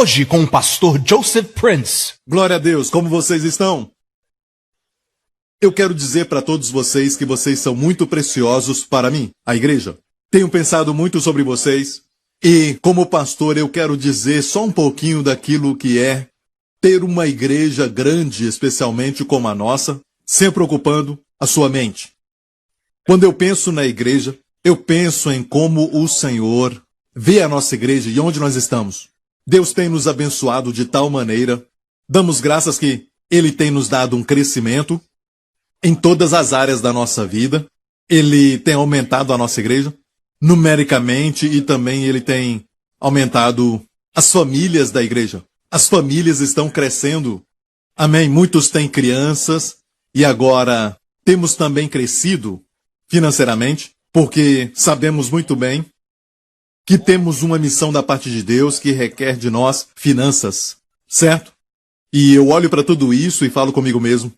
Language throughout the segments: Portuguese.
Hoje com o pastor Joseph Prince. Glória a Deus, como vocês estão? Eu quero dizer para todos vocês que vocês são muito preciosos para mim, a igreja. Tenho pensado muito sobre vocês e, como pastor, eu quero dizer só um pouquinho daquilo que é ter uma igreja grande, especialmente como a nossa, sempre ocupando a sua mente. Quando eu penso na igreja, eu penso em como o Senhor vê a nossa igreja e onde nós estamos. Deus tem nos abençoado de tal maneira, damos graças que Ele tem nos dado um crescimento em todas as áreas da nossa vida. Ele tem aumentado a nossa igreja numericamente e também Ele tem aumentado as famílias da igreja. As famílias estão crescendo. Amém. Muitos têm crianças e agora temos também crescido financeiramente, porque sabemos muito bem que temos uma missão da parte de Deus que requer de nós finanças, certo? E eu olho para tudo isso e falo comigo mesmo,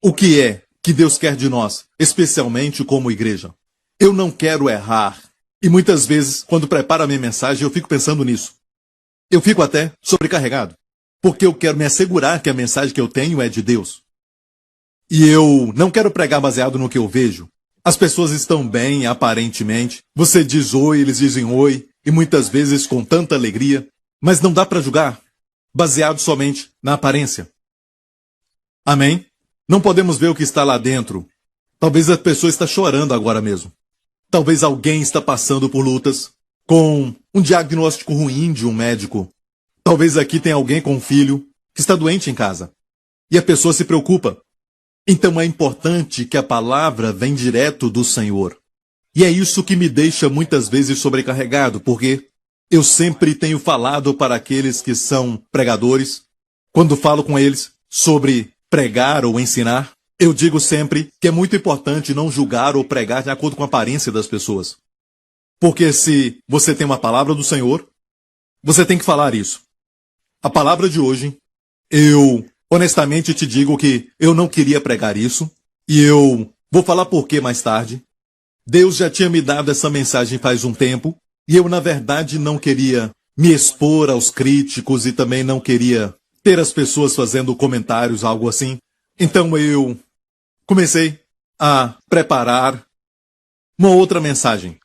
o que é que Deus quer de nós, especialmente como igreja? Eu não quero errar. E muitas vezes, quando preparo a minha mensagem, eu fico pensando nisso. Eu fico até sobrecarregado, porque eu quero me assegurar que a mensagem que eu tenho é de Deus. E eu não quero pregar baseado no que eu vejo. As pessoas estão bem, aparentemente. Você diz oi, eles dizem oi, e muitas vezes com tanta alegria. Mas não dá para julgar, baseado somente na aparência. Amém? Não podemos ver o que está lá dentro. Talvez a pessoa está chorando agora mesmo. Talvez alguém está passando por lutas, com um diagnóstico ruim de um médico. Talvez aqui tenha alguém com um filho que está doente em casa. E a pessoa se preocupa. Então é importante que a palavra venha direto do Senhor. E é isso que me deixa muitas vezes sobrecarregado, porque eu sempre tenho falado para aqueles que são pregadores, quando falo com eles sobre pregar ou ensinar, eu digo sempre que é muito importante não julgar ou pregar de acordo com a aparência das pessoas. Porque se você tem uma palavra do Senhor, você tem que falar isso. A palavra de hoje, eu honestamente te digo que eu não queria pregar isso, e eu vou falar por quê mais tarde. Deus já tinha me dado essa mensagem faz um tempo, e eu na verdade não queria me expor aos críticos e também não queria ter as pessoas fazendo comentários, algo assim. Então eu comecei a preparar uma outra mensagem.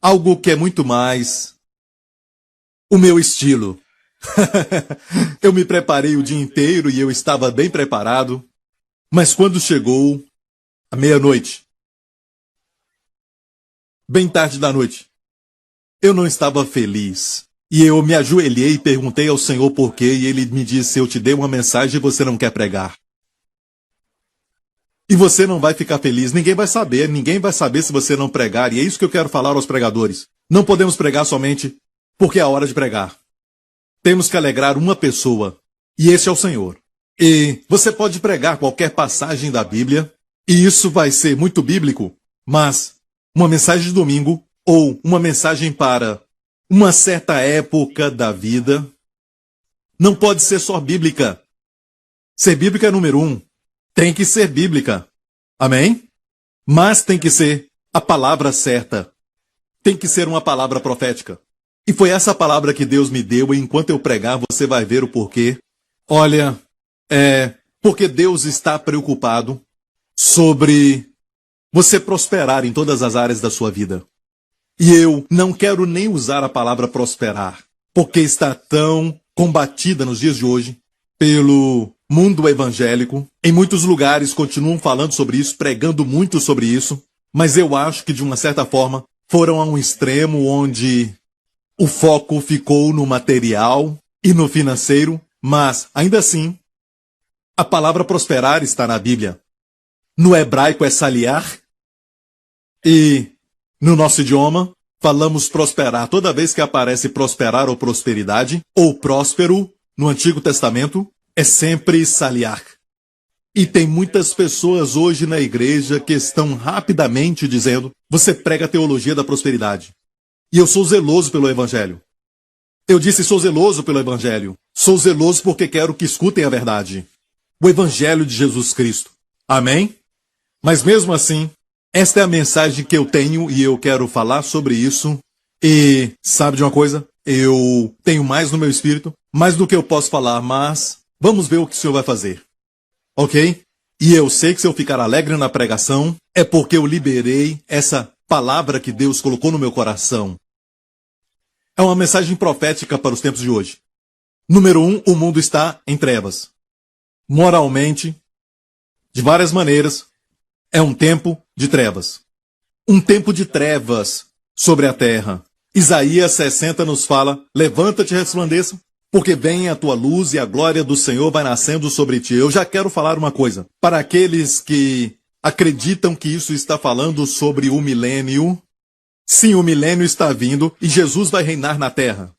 Algo que é muito mais o meu estilo. Eu me preparei o dia inteiro e eu estava bem preparado, mas quando chegou a meia-noite, bem tarde da noite, eu não estava feliz. E eu me ajoelhei e perguntei ao Senhor por quê, e Ele me disse, eu te dei uma mensagem e você não quer pregar. E você não vai ficar feliz, ninguém vai saber se você não pregar, e é isso que eu quero falar aos pregadores. Não podemos pregar somente porque é a hora de pregar. Temos que alegrar uma pessoa, e esse é o Senhor. E você pode pregar qualquer passagem da Bíblia, e isso vai ser muito bíblico, mas uma mensagem de domingo, ou uma mensagem para uma certa época da vida, não pode ser só bíblica. Ser bíblica é número 1. Tem que ser bíblica. Amém? Mas tem que ser a palavra certa. Tem que ser uma palavra profética. E foi essa palavra que Deus me deu, e enquanto eu pregar, você vai ver o porquê. Olha, porque Deus está preocupado sobre você prosperar em todas as áreas da sua vida. E eu não quero nem usar a palavra prosperar, porque está tão combatida nos dias de hoje pelo mundo evangélico. Em muitos lugares continuam falando sobre isso, pregando muito sobre isso, mas eu acho que de uma certa forma foram a um extremo onde o foco ficou no material e no financeiro, mas ainda assim, a palavra prosperar está na Bíblia. No hebraico é saliar, e no nosso idioma, falamos prosperar. Toda vez que aparece prosperar ou prosperidade, ou próspero, no Antigo Testamento, é sempre saliar. E tem muitas pessoas hoje na igreja que estão rapidamente dizendo, você prega a teologia da prosperidade. E eu sou zeloso pelo Evangelho. Eu disse, sou zeloso pelo Evangelho. Sou zeloso porque quero que escutem a verdade. O Evangelho de Jesus Cristo. Amém? Mas mesmo assim, esta é a mensagem que eu tenho e eu quero falar sobre isso. E sabe de uma coisa? eu tenho mais no meu espírito, mais do que eu posso falar, mas vamos ver o que o Senhor vai fazer. Ok? E eu sei que se eu ficar alegre na pregação, é porque eu liberei essa palavra que Deus colocou no meu coração. É uma mensagem profética para os tempos de hoje. Número 1, o mundo está em trevas. Moralmente, de várias maneiras, é um tempo de trevas. Um tempo de trevas sobre a terra. Isaías 60 nos fala, levanta-te e resplandeça, porque vem a tua luz e a glória do Senhor vai nascendo sobre ti. Eu já quero falar uma coisa. Para aqueles que acreditam que isso está falando sobre o milênio, sim, o milênio está vindo e Jesus vai reinar na terra.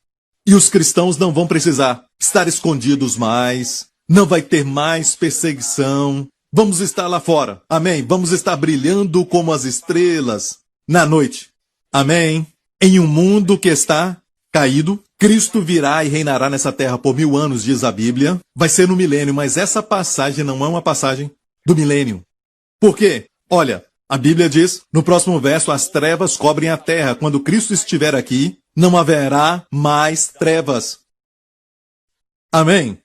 E os cristãos não vão precisar estar escondidos mais, não vai ter mais perseguição. Vamos estar lá fora. Amém? Vamos estar brilhando como as estrelas na noite. Amém? Em um mundo que está caído, Cristo virá e reinará nessa terra por 1000 anos, diz a Bíblia. Vai ser no milênio, mas essa passagem não é uma passagem do milênio. Por quê? Olha, a Bíblia diz, no próximo verso, as trevas cobrem a terra. Quando Cristo estiver aqui, não haverá mais trevas. Amém?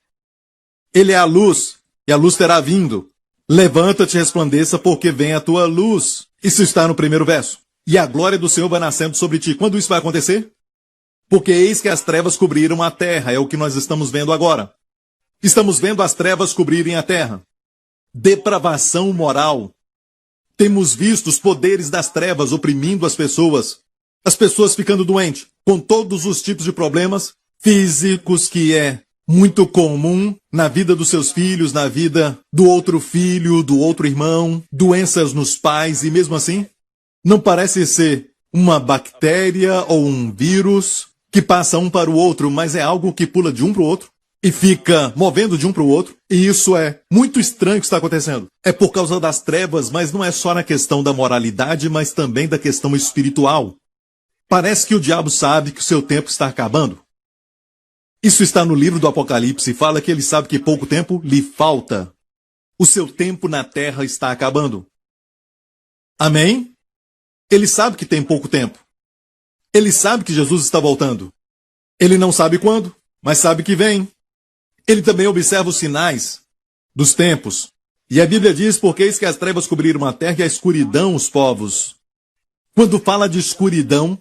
Ele é a luz, e a luz terá vindo. Levanta-te e resplandeça, porque vem a tua luz. Isso está no primeiro verso. E a glória do Senhor vai nascendo sobre ti. Quando isso vai acontecer? Porque eis que as trevas cobriram a terra. É o que nós estamos vendo agora. Estamos vendo as trevas cobrirem a terra. Depravação moral. Temos visto os poderes das trevas oprimindo as pessoas ficando doentes, com todos os tipos de problemas físicos que é muito comum na vida dos seus filhos, na vida do outro filho, do outro irmão, doenças nos pais, e mesmo assim, não parece ser uma bactéria ou um vírus que passa um para o outro, mas é algo que pula de um para o outro e fica movendo de um para o outro, e isso é muito estranho que está acontecendo. É por causa das trevas, mas não é só na questão da moralidade, mas também da questão espiritual. Parece que o diabo sabe que o seu tempo está acabando. Isso está no livro do Apocalipse, fala que ele sabe que pouco tempo lhe falta. O seu tempo na terra está acabando. Amém? Ele sabe que tem pouco tempo. Ele sabe que Jesus está voltando. Ele não sabe quando, mas sabe que vem. Ele também observa os sinais dos tempos. E a Bíblia diz, porque eis que as trevas cobriram a terra e a escuridão os povos. Quando fala de escuridão,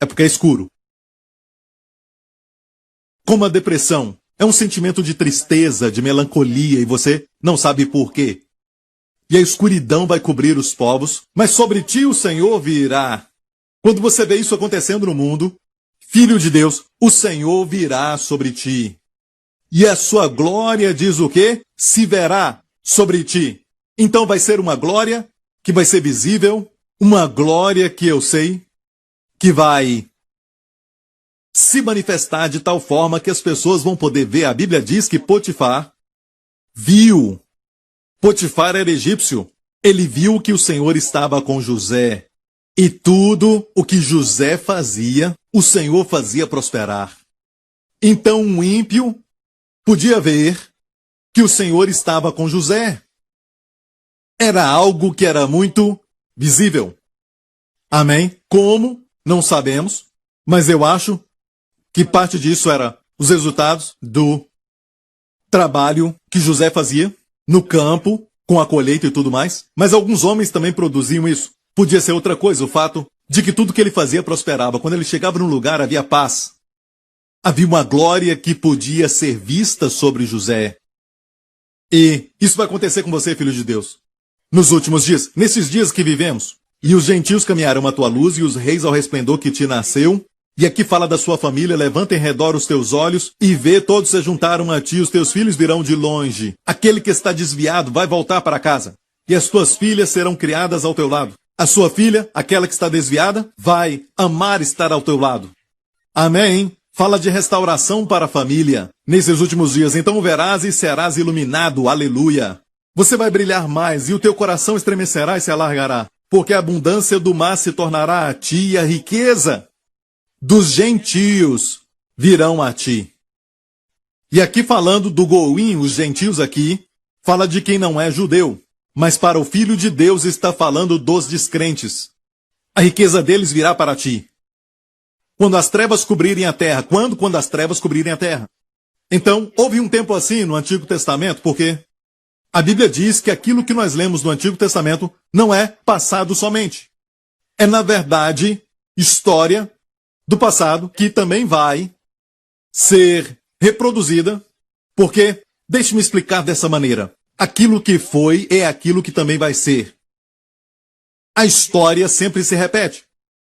é porque é escuro. Como a depressão, é um sentimento de tristeza, de melancolia, e você não sabe por quê. E a escuridão vai cobrir os povos, mas sobre ti o Senhor virá. Quando você vê isso acontecendo no mundo, filho de Deus, o Senhor virá sobre ti. E a sua glória diz o quê? Se verá sobre ti. Então vai ser uma glória que vai ser visível, uma glória que eu sei que vai se manifestar de tal forma que as pessoas vão poder ver. A Bíblia diz que Potifar viu. Potifar era egípcio. Ele viu que o Senhor estava com José. E tudo o que José fazia, o Senhor fazia prosperar. Então um ímpio podia ver que o Senhor estava com José. Era algo que era muito visível. Amém? Como? Não sabemos. Mas eu acho que parte disso era os resultados do trabalho que José fazia no campo, com a colheita e tudo mais. Mas alguns homens também produziam isso. Podia ser outra coisa, o fato de que tudo que ele fazia prosperava. Quando ele chegava num lugar, havia paz. Havia uma glória que podia ser vista sobre José. E isso vai acontecer com você, filho de Deus. Nos últimos dias, nesses dias que vivemos. E os gentios caminharão à tua luz, e os reis ao resplendor que te nasceu. E aqui fala da sua família, levanta em redor os teus olhos, e vê, todos se juntaram a ti, os teus filhos virão de longe. Aquele que está desviado vai voltar para casa, e as tuas filhas serão criadas ao teu lado. A sua filha, aquela que está desviada, vai amar estar ao teu lado. Amém? Fala de restauração para a família. Nesses últimos dias, então verás e serás iluminado, aleluia. Você vai brilhar mais, e o teu coração estremecerá e se alargará, porque a abundância do mar se tornará a ti, e a riqueza dos gentios virão a ti. E aqui falando do Goim, os gentios aqui, fala de quem não é judeu. Mas para o Filho de Deus está falando dos descrentes. A riqueza deles virá para ti. Quando as trevas cobrirem a terra. Quando? Quando as trevas cobrirem a terra. Então, houve um tempo assim no Antigo Testamento, porque a Bíblia diz que aquilo que nós lemos no Antigo Testamento não é passado somente. É, na verdade, história do passado que também vai ser reproduzida, porque, deixe-me explicar dessa maneira, aquilo que foi é aquilo que também vai ser. A história sempre se repete.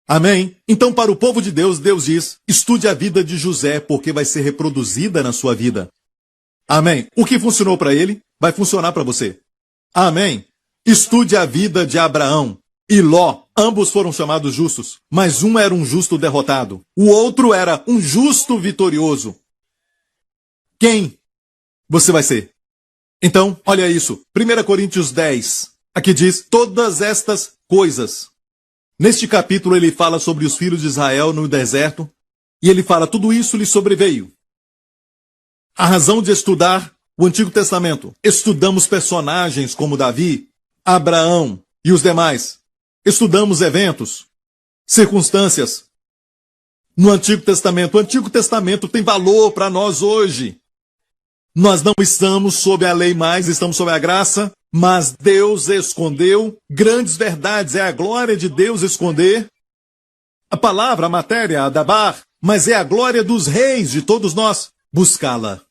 Amém? Então, para o povo de Deus, Deus diz, estude a vida de José, porque vai ser reproduzida na sua vida. Amém? O que funcionou para ele, vai funcionar para você. Amém? Estude a vida de Abraão e Ló. Ambos foram chamados justos, mas um era um justo derrotado. O outro era um justo vitorioso. Quem você vai ser? Então, olha isso. 1 Coríntios 10. Aqui diz, todas estas coisas. Neste capítulo ele fala sobre os filhos de Israel no deserto, e ele fala, tudo isso lhe sobreveio. A razão de estudar o Antigo Testamento. Estudamos personagens como Davi, Abraão e os demais. Estudamos eventos, circunstâncias. No Antigo Testamento. O Antigo Testamento tem valor para nós hoje. Nós não estamos sob a lei mais, estamos sob a graça. Mas Deus escondeu grandes verdades. É a glória de Deus esconder a palavra, a matéria, a dabar. Mas é a glória dos reis, de todos nós, buscá-la.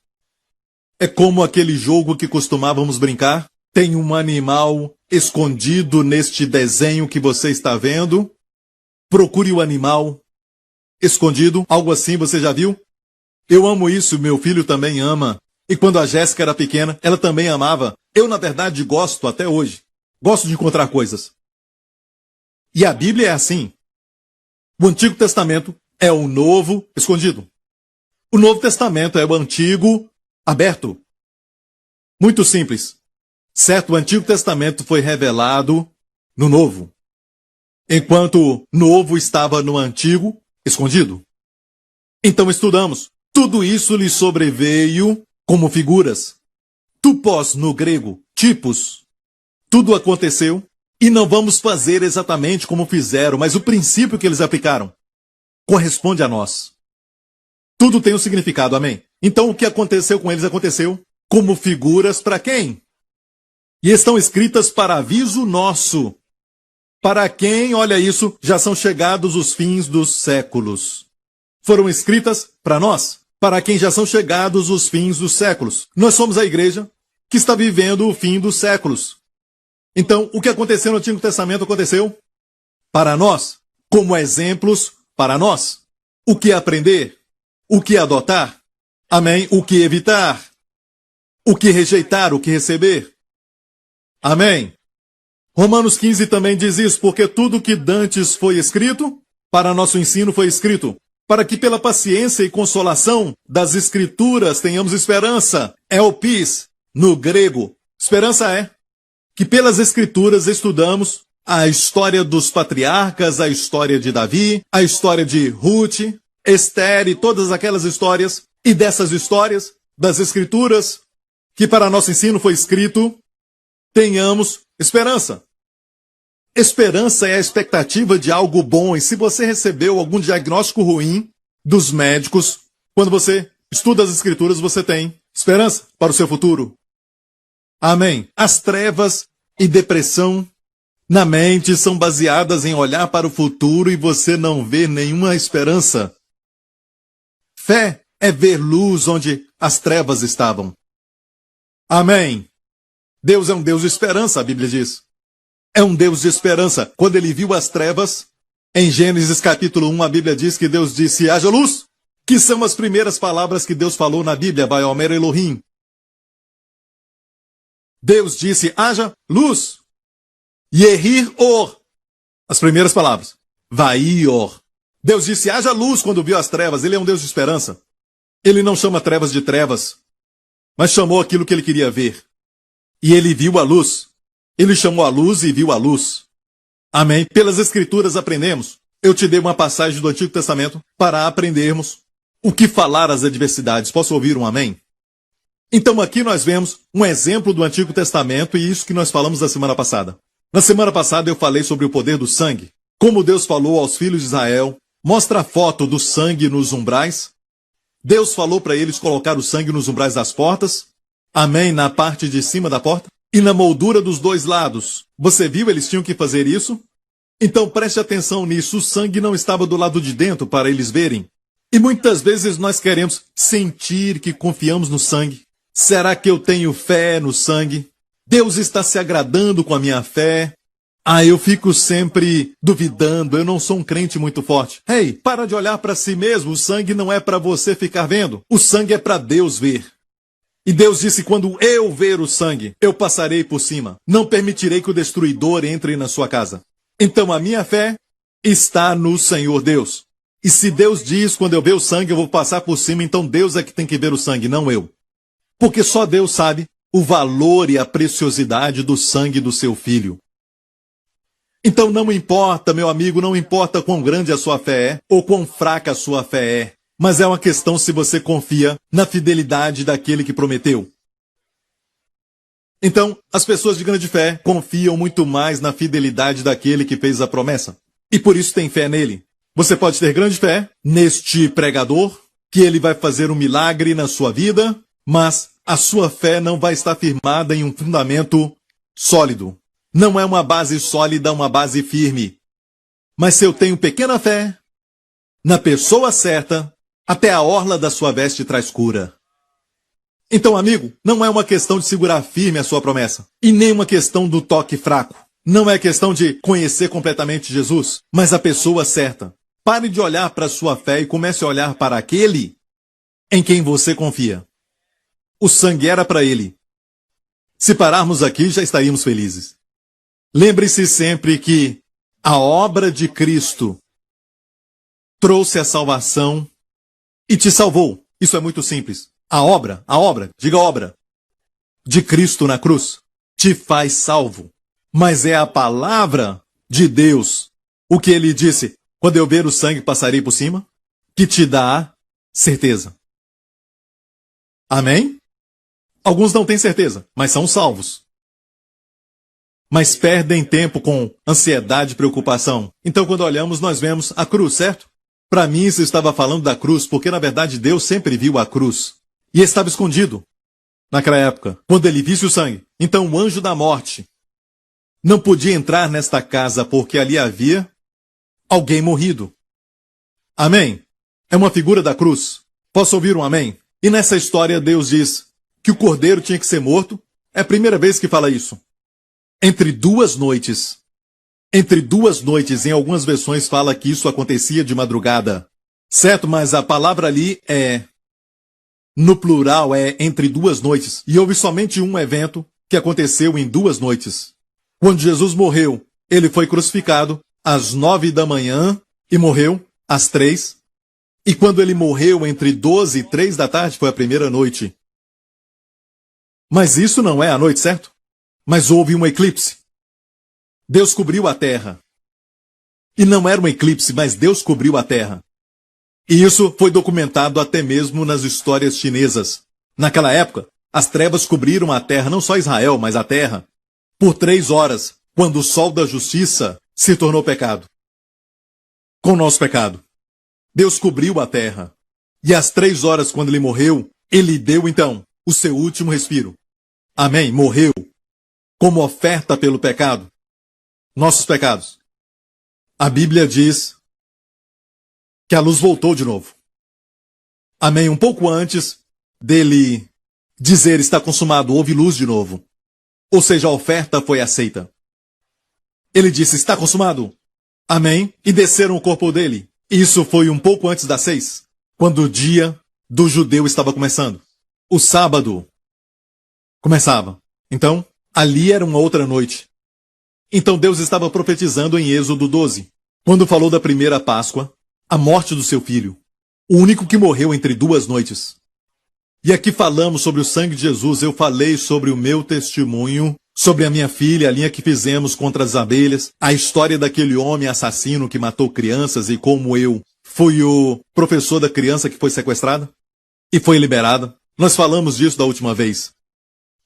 É como aquele jogo que costumávamos brincar. Tem um animal escondido neste desenho que você está vendo. Procure o animal escondido. Algo assim, você já viu? Eu amo isso, meu filho também ama. E quando a Jéssica era pequena, ela também amava. Eu, na verdade, gosto até hoje. Gosto de encontrar coisas. E a Bíblia é assim. O Antigo Testamento é o Novo escondido. O Novo Testamento é o Antigo aberto. Muito simples. Certo, o Antigo Testamento foi revelado no Novo. Enquanto o Novo estava no Antigo escondido. Então estudamos. Tudo isso lhe sobreveio como figuras. Tupos no grego, tipos. Tudo aconteceu e não vamos fazer exatamente como fizeram, mas o princípio que eles aplicaram corresponde a nós. Tudo tem um significado, amém? Então o que aconteceu com eles aconteceu como figuras para quem? E estão escritas para aviso nosso. Para quem, olha isso, já são chegados os fins dos séculos. Foram escritas para nós. Para quem já são chegados os fins dos séculos. Nós somos a igreja que está vivendo o fim dos séculos. Então, o que aconteceu no Antigo Testamento aconteceu para nós, como exemplos para nós. O que aprender, o que adotar, amém? O que evitar, o que rejeitar, o que receber. Amém? Romanos 15 também diz isso, porque tudo que dantes foi escrito, para nosso ensino foi escrito, para que pela paciência e consolação das Escrituras tenhamos esperança. Elpis, no grego. Esperança é que pelas Escrituras estudamos a história dos patriarcas, a história de Davi, a história de Ruth, Esther e todas aquelas histórias. E dessas histórias, das Escrituras, que para nosso ensino foi escrito, tenhamos esperança. Esperança é a expectativa de algo bom, e se você recebeu algum diagnóstico ruim dos médicos, quando você estuda as Escrituras, você tem esperança para o seu futuro. Amém. As trevas e depressão na mente são baseadas em olhar para o futuro e você não ver nenhuma esperança. Fé é ver luz onde as trevas estavam. Amém. Deus é um Deus de esperança, a Bíblia diz. É um Deus de esperança. Quando ele viu as trevas, em Gênesis capítulo 1, a Bíblia diz que Deus disse, haja luz, que são as primeiras palavras que Deus falou na Bíblia, Vaiomer Elohim. Deus disse, haja luz. Yehir or. As primeiras palavras. Vaior. Deus disse, haja luz quando viu as trevas. Ele é um Deus de esperança. Ele não chama trevas de trevas, mas chamou aquilo que ele queria ver. E ele viu a luz. Ele chamou a luz e viu a luz. Amém? Pelas Escrituras aprendemos. Eu te dei uma passagem do Antigo Testamento para aprendermos o que falar às adversidades. Posso ouvir um amém? Então aqui nós vemos um exemplo do Antigo Testamento e isso que nós falamos na semana passada. Na semana passada eu falei sobre o poder do sangue. Como Deus falou aos filhos de Israel Mostra a foto do sangue nos umbrais. Deus falou para eles colocar o sangue nos umbrais das portas. Amém, na parte de cima da porta. E na moldura dos dois lados. Você viu, eles tinham que fazer isso? Então preste atenção nisso, o sangue não estava do lado de dentro para eles verem. E muitas vezes nós queremos sentir que confiamos no sangue. Será que eu tenho fé no sangue? Deus está se agradando com a minha fé? Eu fico sempre duvidando, eu não sou um crente muito forte. Ei, para de olhar para si mesmo, o sangue não é para você ficar vendo. O sangue é para Deus ver. E Deus disse, quando eu ver o sangue, eu passarei por cima. Não permitirei que o destruidor entre na sua casa. Então a minha fé está no Senhor Deus. E se Deus diz, quando eu ver o sangue, eu vou passar por cima, então Deus é que tem que ver o sangue, não eu. Porque só Deus sabe o valor e a preciosidade do sangue do seu filho. Então não importa, meu amigo, não importa quão grande a sua fé é, ou quão fraca a sua fé é, mas é uma questão se você confia na fidelidade daquele que prometeu. Então, as pessoas de grande fé confiam muito mais na fidelidade daquele que fez a promessa. E por isso tem fé nele. Você pode ter grande fé neste pregador, que ele vai fazer um milagre na sua vida, mas a sua fé não vai estar firmada em um fundamento sólido. Não é uma base sólida, uma base firme. Mas se eu tenho pequena fé, na pessoa certa, até a orla da sua veste traz cura. Então, amigo, não é uma questão de segurar firme a sua promessa. E nem uma questão do toque fraco. Não é questão de conhecer completamente Jesus, mas a pessoa certa. Pare de olhar para a sua fé e comece a olhar para aquele em quem você confia. O sangue era para ele. Se pararmos aqui, já estaríamos felizes. Lembre-se sempre que a obra de Cristo trouxe a salvação e te salvou. Isso é muito simples. A obra, diga obra, de Cristo na cruz te faz salvo. Mas é a palavra de Deus, o que ele disse, quando eu ver o sangue passarei por cima, que te dá certeza. Amém? Alguns não têm certeza, mas são salvos. Mas perdem tempo com ansiedade e preocupação. Então quando olhamos, nós vemos a cruz, certo? Para mim isso estava falando da cruz, porque na verdade Deus sempre viu a cruz. E estava escondido naquela época, quando ele visse o sangue. Então o anjo da morte não podia entrar nesta casa, porque ali havia alguém morrido. Amém? É uma figura da cruz. Posso ouvir um amém? E nessa história Deus diz que o cordeiro tinha que ser morto. É a primeira vez que fala isso. Entre duas noites, em algumas versões fala que isso acontecia de madrugada. Certo, mas a palavra ali no plural é entre duas noites. E houve somente um evento que aconteceu em 2 noites. Quando Jesus morreu, ele foi crucificado às 9 da manhã e morreu às 3. E quando ele morreu entre 12 e 3 da tarde foi a primeira noite. Mas isso não é a noite, certo? Mas houve um eclipse. Deus cobriu a terra. E não era um eclipse, mas Deus cobriu a terra. E isso foi documentado até mesmo nas histórias chinesas. Naquela época, as trevas cobriram a terra, não só Israel, mas a terra, por 3 horas, quando o sol da justiça se tornou pecado. Com o nosso pecado. Deus cobriu a terra. E às 3 horas, quando ele morreu, ele deu então o seu último respiro. Amém? Morreu. Como oferta pelo pecado. Nossos pecados. A Bíblia diz que a luz voltou de novo. Amém? Um pouco antes dele dizer está consumado, houve luz de novo. Ou seja, a oferta foi aceita. Ele disse está consumado. Amém? E desceram o corpo dele. Isso foi um pouco antes das 6, quando o dia do judeu estava começando. O sábado começava. Então, ali era uma outra noite. Então Deus estava profetizando em Êxodo 12, quando falou da primeira Páscoa, a morte do seu filho, o único que morreu entre 2 noites. E aqui falamos sobre o sangue de Jesus, eu falei sobre o meu testemunho, sobre a minha filha, a linha que fizemos contra as abelhas, a história daquele homem assassino que matou crianças e como eu fui o professor da criança que foi sequestrada e foi liberada. Nós falamos disso da última vez.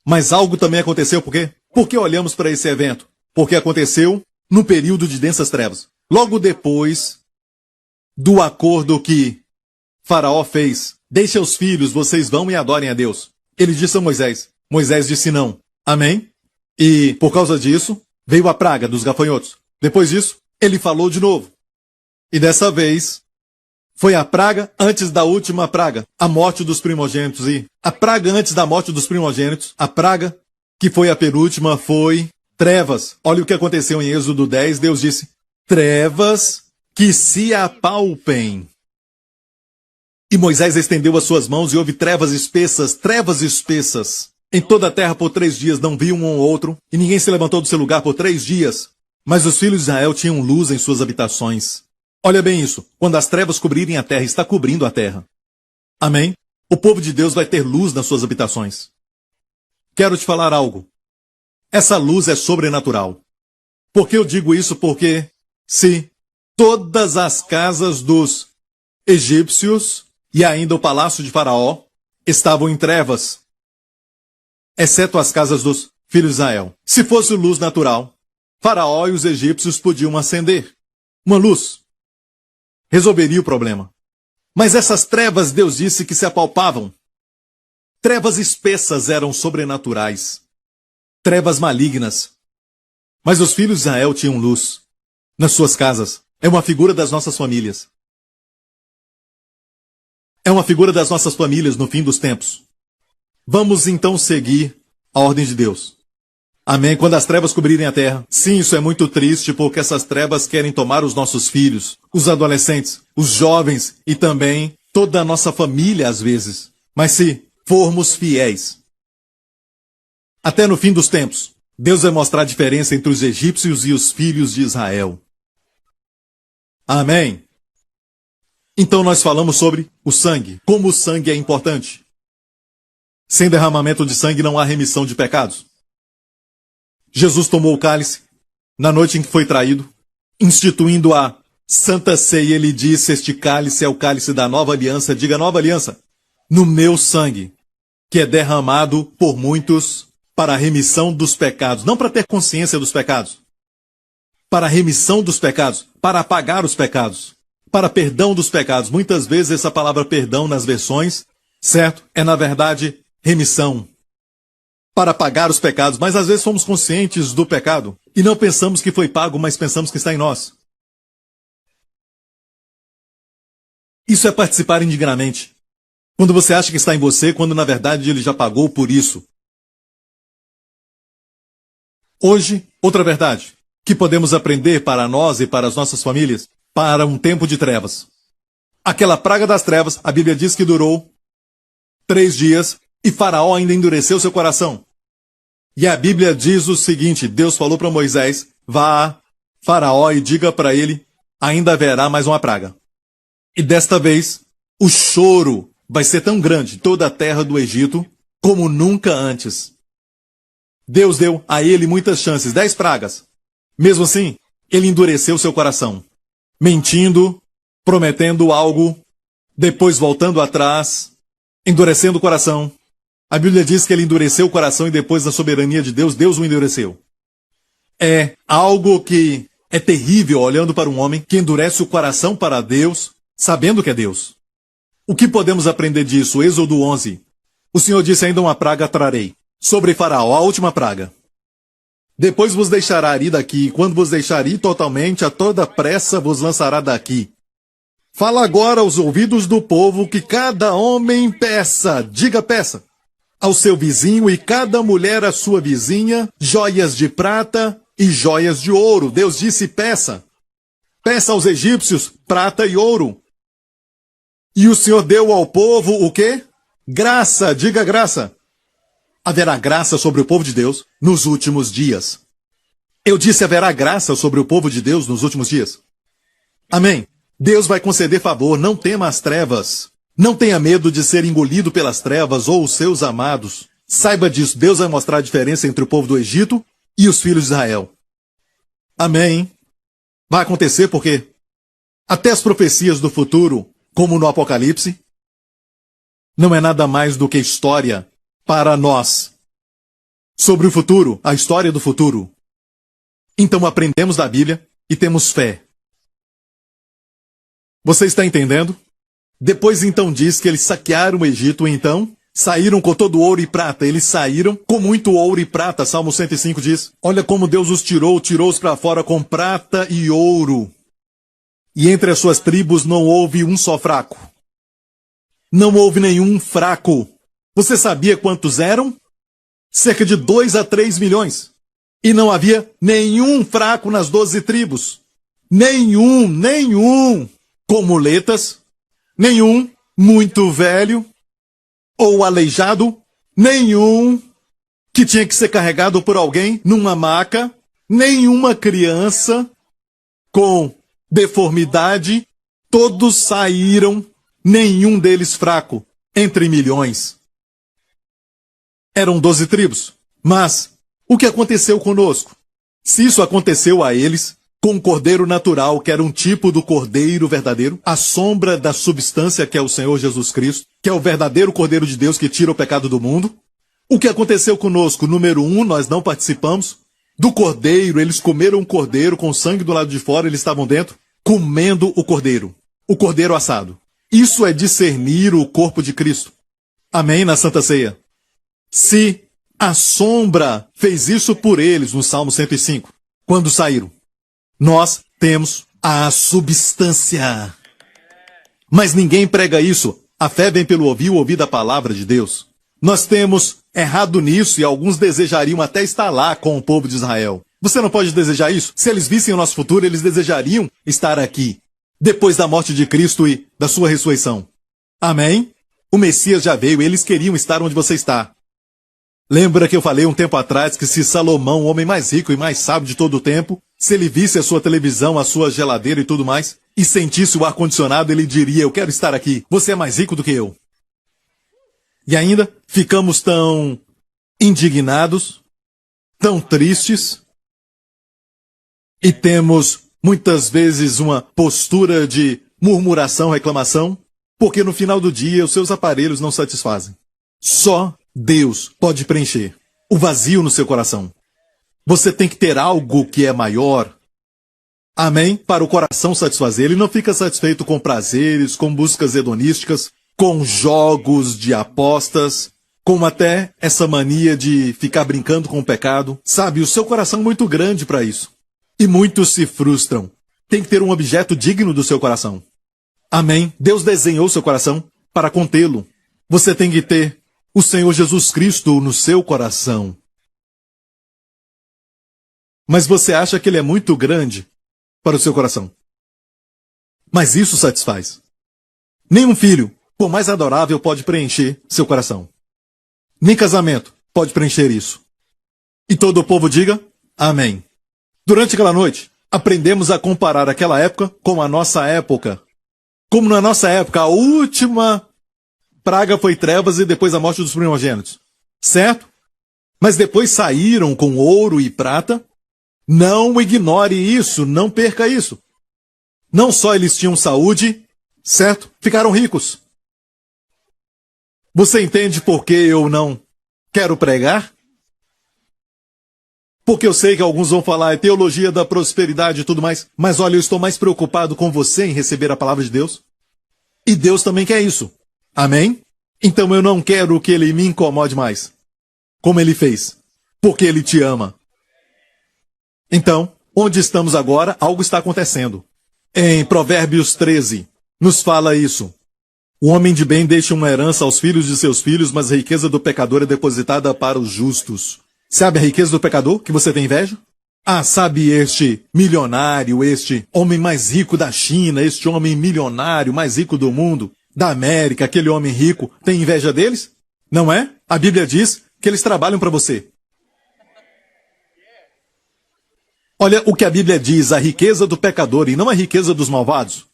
Mas algo também aconteceu, por quê? Por que olhamos para esse evento? Porque aconteceu no período de densas trevas. Logo depois do acordo que Faraó fez. Deixe os filhos, vocês vão e adorem a Deus. Ele disse a Moisés. Moisés disse não. Amém? E, por causa disso, veio a praga dos gafanhotos. Depois disso, ele falou de novo. E dessa vez, foi a praga antes da última praga, a morte dos primogênitos. E a praga antes da morte dos primogênitos, a praga que foi a penúltima, foi trevas. Olha o que aconteceu em Êxodo 10. Deus disse, trevas que se apalpem. E Moisés estendeu as suas mãos e houve trevas espessas. Em toda a terra por 3 dias não viam um ao outro, e ninguém se levantou do seu lugar por 3 dias. Mas os filhos de Israel tinham luz em suas habitações. Olha bem isso, quando as trevas cobrirem a terra, está cobrindo a terra. Amém? O povo de Deus vai ter luz nas suas habitações. Quero te falar algo. Essa luz é sobrenatural. Por que eu digo isso? Porque se todas as casas dos egípcios e ainda o palácio de Faraó estavam em trevas, exceto as casas dos filhos de Israel. Se fosse luz natural, Faraó e os egípcios podiam acender uma luz. Resolveria o problema. Mas essas trevas, Deus disse que se apalpavam. Trevas espessas eram sobrenaturais. Trevas malignas. Mas os filhos de Israel tinham luz nas suas casas. É uma figura das nossas famílias. É uma figura das nossas famílias no fim dos tempos. Vamos então seguir a ordem de Deus. Amém? Quando as trevas cobrirem a terra. Sim, isso é muito triste porque essas trevas querem tomar os nossos filhos, os adolescentes, os jovens e também toda a nossa família às vezes. Mas se formos fiéis, até no fim dos tempos, Deus vai mostrar a diferença entre os egípcios e os filhos de Israel. Amém? Então nós falamos sobre o sangue, como o sangue é importante. Sem derramamento de sangue não há remissão de pecados. Jesus tomou o cálice na noite em que foi traído, instituindo a Santa Ceia. Ele disse, este cálice é o cálice da nova aliança, diga nova aliança, no meu sangue, que é derramado por muitos para a remissão dos pecados, não para ter consciência dos pecados, para a remissão dos pecados, para apagar os pecados, para perdão dos pecados. Muitas vezes essa palavra perdão nas versões, certo? É na verdade remissão. Para pagar os pecados, mas às vezes somos conscientes do pecado e não pensamos que foi pago, mas pensamos que está em nós. Isso é participar indignamente. Quando você acha que está em você, quando na verdade ele já pagou por isso. Hoje, outra verdade que podemos aprender para nós e para as nossas famílias, para um tempo de trevas. Aquela praga das trevas, a Bíblia diz que durou 3 dias e Faraó ainda endureceu seu coração. E a Bíblia diz o seguinte, Deus falou para Moisés, vá a Faraó e diga para ele, ainda haverá mais uma praga. E desta vez, o choro vai ser tão grande em toda a terra do Egito, como nunca antes. Deus deu a ele muitas chances, 10 pragas. Mesmo assim, ele endureceu seu coração, mentindo, prometendo algo, depois voltando atrás, endurecendo o coração. A Bíblia diz que ele endureceu o coração e depois da soberania de Deus, Deus o endureceu. É algo que é terrível olhando para um homem que endurece o coração para Deus, sabendo que é Deus. O que podemos aprender disso? Êxodo 11. O Senhor disse, ainda uma praga trarei sobre Faraó, a última praga. Depois vos deixará ir daqui, e quando vos deixar ir totalmente, a toda pressa vos lançará daqui. Fala agora aos ouvidos do povo que cada homem peça, diga peça, ao seu vizinho e cada mulher à sua vizinha, joias de prata e joias de ouro. Deus disse peça. Peça aos egípcios prata e ouro. E o Senhor deu ao povo o quê? Graça, diga graça. Haverá graça sobre o povo de Deus nos últimos dias. Eu disse haverá graça sobre o povo de Deus nos últimos dias. Amém. Deus vai conceder favor, não tema as trevas. Não tenha medo de ser engolido pelas trevas ou os seus amados. Saiba disso, Deus vai mostrar a diferença entre o povo do Egito e os filhos de Israel. Amém. Vai acontecer porque até as profecias do futuro, como no Apocalipse, não é nada mais do que história para nós. Sobre o futuro, a história do futuro. Então aprendemos da Bíblia e temos fé. Você está entendendo? Depois então diz que eles saquearam o Egito, então saíram com todo ouro e prata. Eles saíram com muito ouro e prata. Salmo 105 diz: olha como Deus os tirou-os para fora com prata e ouro. E entre as suas tribos não houve um só fraco. Não houve nenhum fraco. Você sabia quantos eram? Cerca de 2 a 3 milhões. E não havia nenhum fraco nas 12 tribos. Nenhum. Com muletas. Nenhum muito velho ou aleijado. Nenhum que tinha que ser carregado por alguém numa maca. Nenhuma criança com deformidade. Todos saíram, nenhum deles fraco, entre milhões. Eram 12 tribos. Mas o que aconteceu conosco? Se isso aconteceu a eles, com o cordeiro natural, que era um tipo do cordeiro verdadeiro, a sombra da substância que é o Senhor Jesus Cristo, que é o verdadeiro cordeiro de Deus que tira o pecado do mundo. O que aconteceu conosco? Número 1, nós não participamos. Do cordeiro, eles comeram o cordeiro com o sangue do lado de fora, eles estavam dentro, comendo o cordeiro assado. Isso é discernir o corpo de Cristo. Amém? Na Santa Ceia. Se a sombra fez isso por eles no Salmo 105, quando saíram, nós temos a substância. Mas ninguém prega isso. A fé vem pelo ouvir da palavra de Deus. Nós temos errado nisso e alguns desejariam até estar lá com o povo de Israel. Você não pode desejar isso? Se eles vissem o nosso futuro, eles desejariam estar aqui, depois da morte de Cristo e da sua ressurreição. Amém? O Messias já veio, eles queriam estar onde você está. Lembra que eu falei um tempo atrás que se Salomão, o homem mais rico e mais sábio de todo o tempo, se ele visse a sua televisão, a sua geladeira e tudo mais, e sentisse o ar-condicionado, ele diria: eu quero estar aqui, você é mais rico do que eu. E ainda ficamos tão indignados, tão tristes, e temos muitas vezes uma postura de murmuração, reclamação, porque no final do dia os seus aparelhos não satisfazem. Só Deus pode preencher o vazio no seu coração. Você tem que ter algo que é maior. Amém? Para o coração satisfazer. Ele não fica satisfeito com prazeres, com buscas hedonísticas, com jogos de apostas, com até essa mania de ficar brincando com o pecado. Sabe, o seu coração é muito grande para isso. E muitos se frustram. Tem que ter um objeto digno do seu coração. Amém? Deus desenhou seu coração para contê-lo. Você tem que ter o Senhor Jesus Cristo no seu coração. Mas você acha que ele é muito grande para o seu coração. Mas isso satisfaz. Nenhum filho, por mais adorável, pode preencher seu coração. Nem casamento pode preencher isso. E todo o povo diga amém. Durante aquela noite, aprendemos a comparar aquela época com a nossa época. Como na nossa época, a última praga foi trevas e depois a morte dos primogênitos. Certo? Mas depois saíram com ouro e prata. Não ignore isso, não perca isso. Não só eles tinham saúde, certo? Ficaram ricos. Você entende por que eu não quero pregar? Porque eu sei que alguns vão falar, é teologia da prosperidade e tudo mais. Mas olha, eu estou mais preocupado com você em receber a palavra de Deus. E Deus também quer isso. Amém? Então eu não quero que ele me incomode mais. Como ele fez. Porque ele te ama. Então, onde estamos agora, algo está acontecendo. Em Provérbios 13, nos fala isso. O homem de bem deixa uma herança aos filhos de seus filhos, mas a riqueza do pecador é depositada para os justos. Sabe a riqueza do pecador que você tem inveja? Ah, sabe este milionário, este homem mais rico da China, este homem milionário mais rico do mundo, da América, aquele homem rico, tem inveja deles? Não é? A Bíblia diz que eles trabalham para você. Olha o que a Bíblia diz, a riqueza do pecador e não a riqueza dos malvados.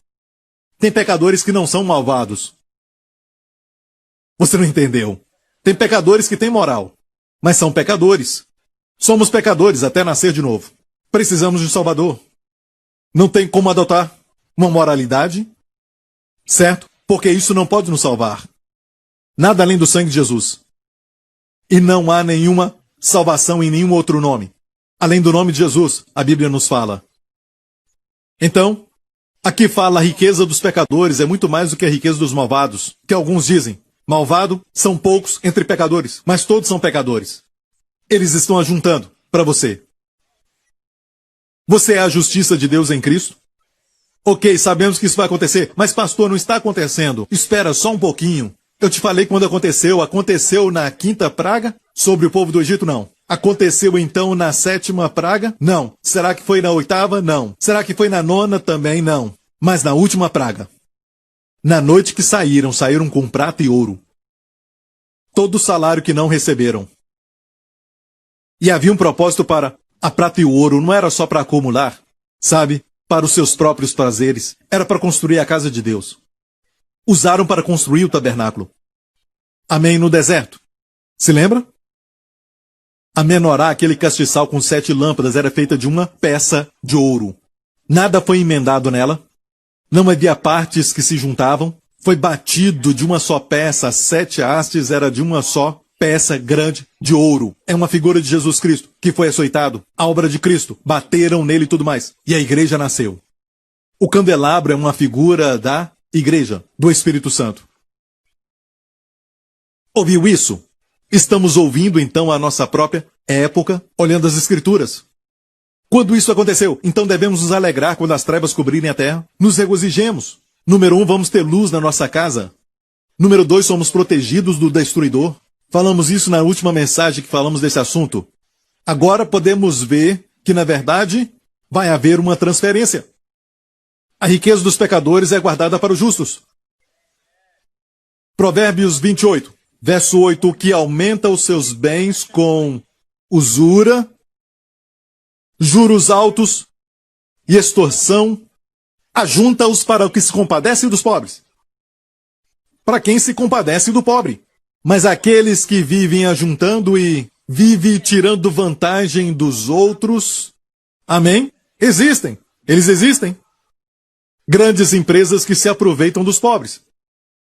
Tem pecadores que não são malvados. Você não entendeu. Tem pecadores que têm moral, mas são pecadores. Somos pecadores até nascer de novo. Precisamos de um Salvador. Não tem como adotar uma moralidade, certo? Porque isso não pode nos salvar. Nada além do sangue de Jesus. E não há nenhuma salvação em nenhum outro nome. Além do nome de Jesus, a Bíblia nos fala. Então, Aqui fala a riqueza dos pecadores é muito mais do que a riqueza dos malvados, que alguns dizem. Malvado são poucos entre pecadores, mas todos são pecadores. Eles estão ajuntando para você. Você é a justiça de Deus em Cristo? Ok, sabemos que isso vai acontecer, mas pastor, não está acontecendo. Espera só um pouquinho. Eu te falei quando aconteceu. Aconteceu na 5ª praga? Sobre o povo do Egito? Não. Aconteceu então na 7ª praga? Não. Será que foi na 8ª? Não. Será que foi na 9ª? Também não. Mas na última praga. Na noite que saíram com prata e ouro. Todo o salário que não receberam. E havia um propósito para a prata e o ouro. Não era só para acumular, sabe? Para os seus próprios prazeres. Era para construir a casa de Deus. Usaram para construir o tabernáculo. Amém, no deserto. Se lembra? A menorá, aquele castiçal com 7 lâmpadas, era feita de uma peça de ouro. Nada foi emendado nela. Não havia partes que se juntavam. Foi batido de uma só peça. As 7 hastes era de uma só peça grande de ouro. É uma figura de Jesus Cristo, que foi açoitado. A obra de Cristo. Bateram nele e tudo mais. E a igreja nasceu. O candelabro é uma figura da igreja, do Espírito Santo. Ouviu isso? Estamos ouvindo então a nossa própria época, olhando as Escrituras. Quando isso aconteceu, então devemos nos alegrar quando as trevas cobrirem a terra. Nos regozijemos. Número 1, vamos ter luz na nossa casa. Número 2, somos protegidos do destruidor. Falamos isso na última mensagem que falamos desse assunto. Agora podemos ver que, na verdade, vai haver uma transferência. A riqueza dos pecadores é guardada para os justos. Provérbios 28, verso 8, que aumenta os seus bens com usura, juros altos e extorsão, ajunta-os para o que se compadece dos pobres. Para quem se compadece do pobre. Mas aqueles que vivem ajuntando e vivem tirando vantagem dos outros, amém? Existem. Eles existem. Grandes empresas que se aproveitam dos pobres.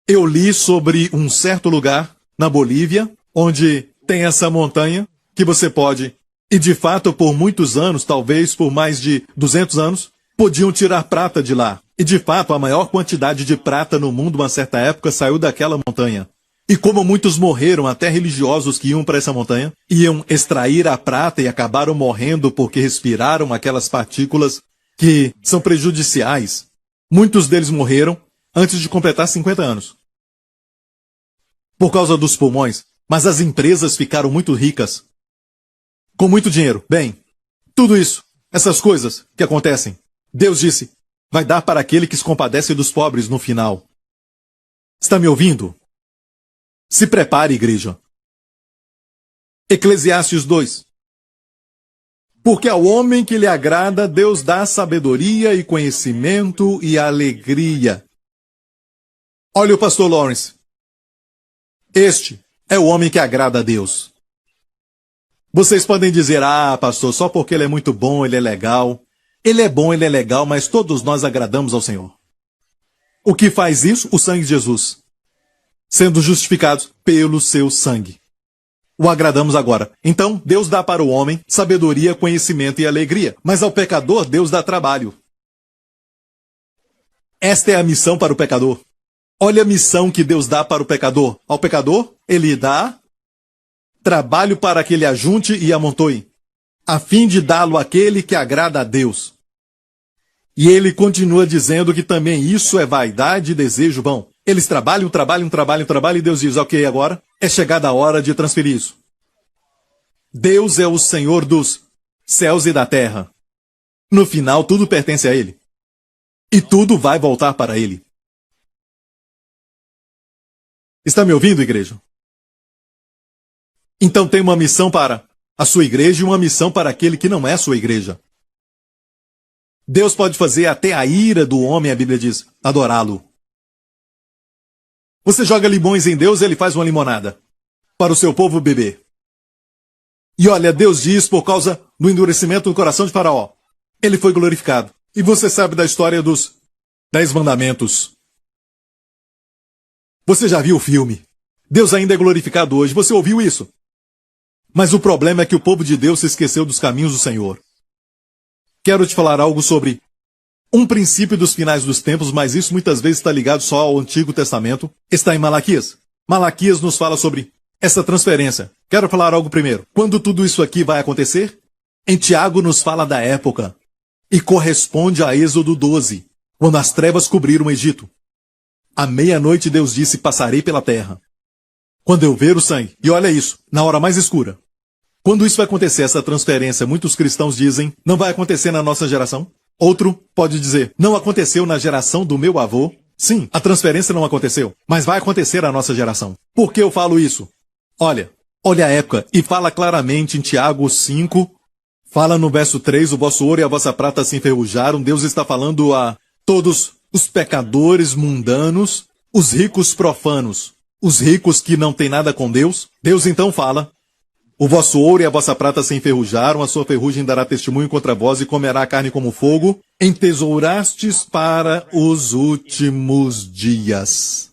Eu li sobre um certo lugar, na Bolívia, onde tem essa montanha, que você pode, e de fato por muitos anos, talvez por mais de 200 anos, podiam tirar prata de lá. E de fato a maior quantidade de prata no mundo, uma certa época, saiu daquela montanha. E como muitos morreram, até religiosos que iam para essa montanha, iam extrair a prata e acabaram morrendo porque respiraram aquelas partículas que são prejudiciais. Muitos deles morreram antes de completar 50 anos. Por causa dos pulmões. Mas as empresas ficaram muito ricas. Com muito dinheiro. Bem, tudo isso, essas coisas que acontecem, Deus disse, vai dar para aquele que se compadece dos pobres no final. Está me ouvindo? Se prepare, igreja. Eclesiastes 2. Porque ao homem que lhe agrada, Deus dá sabedoria e conhecimento e alegria. Olha o pastor Lawrence. Este é o homem que agrada a Deus. Vocês podem dizer, pastor, só porque ele é muito bom, ele é legal. Ele é bom, ele é legal, mas todos nós agradamos ao Senhor. O que faz isso? O sangue de Jesus. Sendo justificados pelo seu sangue. O agradamos agora. Então, Deus dá para o homem sabedoria, conhecimento e alegria. Mas ao pecador, Deus dá trabalho. Esta é a missão para o pecador. Olha a missão que Deus dá para o pecador. Ao pecador, ele dá trabalho para que ele ajunte e amontoe, a fim de dá-lo àquele que agrada a Deus. E ele continua dizendo que também isso é vaidade e desejo vão. Eles trabalham, e Deus diz, ok, agora é chegada a hora de transferir isso. Deus é o Senhor dos céus e da terra. No final, tudo pertence a Ele. E tudo vai voltar para Ele. Está me ouvindo, igreja? Então tem uma missão para a sua igreja e uma missão para aquele que não é sua igreja. Deus pode fazer até a ira do homem, a Bíblia diz, adorá-lo. Você joga limões em Deus, ele faz uma limonada para o seu povo beber. E olha, Deus diz por causa do endurecimento do coração de Faraó, ele foi glorificado. E você sabe da história dos 10 mandamentos. Você já viu o filme? Deus ainda é glorificado hoje. Você ouviu isso? Mas o problema é que o povo de Deus se esqueceu dos caminhos do Senhor. Quero te falar algo sobre um princípio dos finais dos tempos, mas isso muitas vezes está ligado só ao Antigo Testamento, está em Malaquias. Malaquias nos fala sobre essa transferência. Quero falar algo primeiro. Quando tudo isso aqui vai acontecer? Em Tiago nos fala da época, e corresponde a Êxodo 12, quando as trevas cobriram o Egito. À meia-noite Deus disse, passarei pela terra. Quando eu ver o sangue, e olha isso, na hora mais escura. Quando isso vai acontecer, essa transferência, muitos cristãos dizem, não vai acontecer na nossa geração. Outro pode dizer, não aconteceu na geração do meu avô. Sim, a transferência não aconteceu, mas vai acontecer na nossa geração. Por que eu falo isso? Olha a época, e fala claramente em Tiago 5, fala no verso 3, o vosso ouro e a vossa prata se enferrujaram. Deus está falando a todos os pecadores mundanos, os ricos profanos, os ricos que não têm nada com Deus. Deus então fala, o vosso ouro e a vossa prata se enferrujaram, a sua ferrugem dará testemunho contra vós e comerá a carne como fogo. Entesourastes para os últimos dias.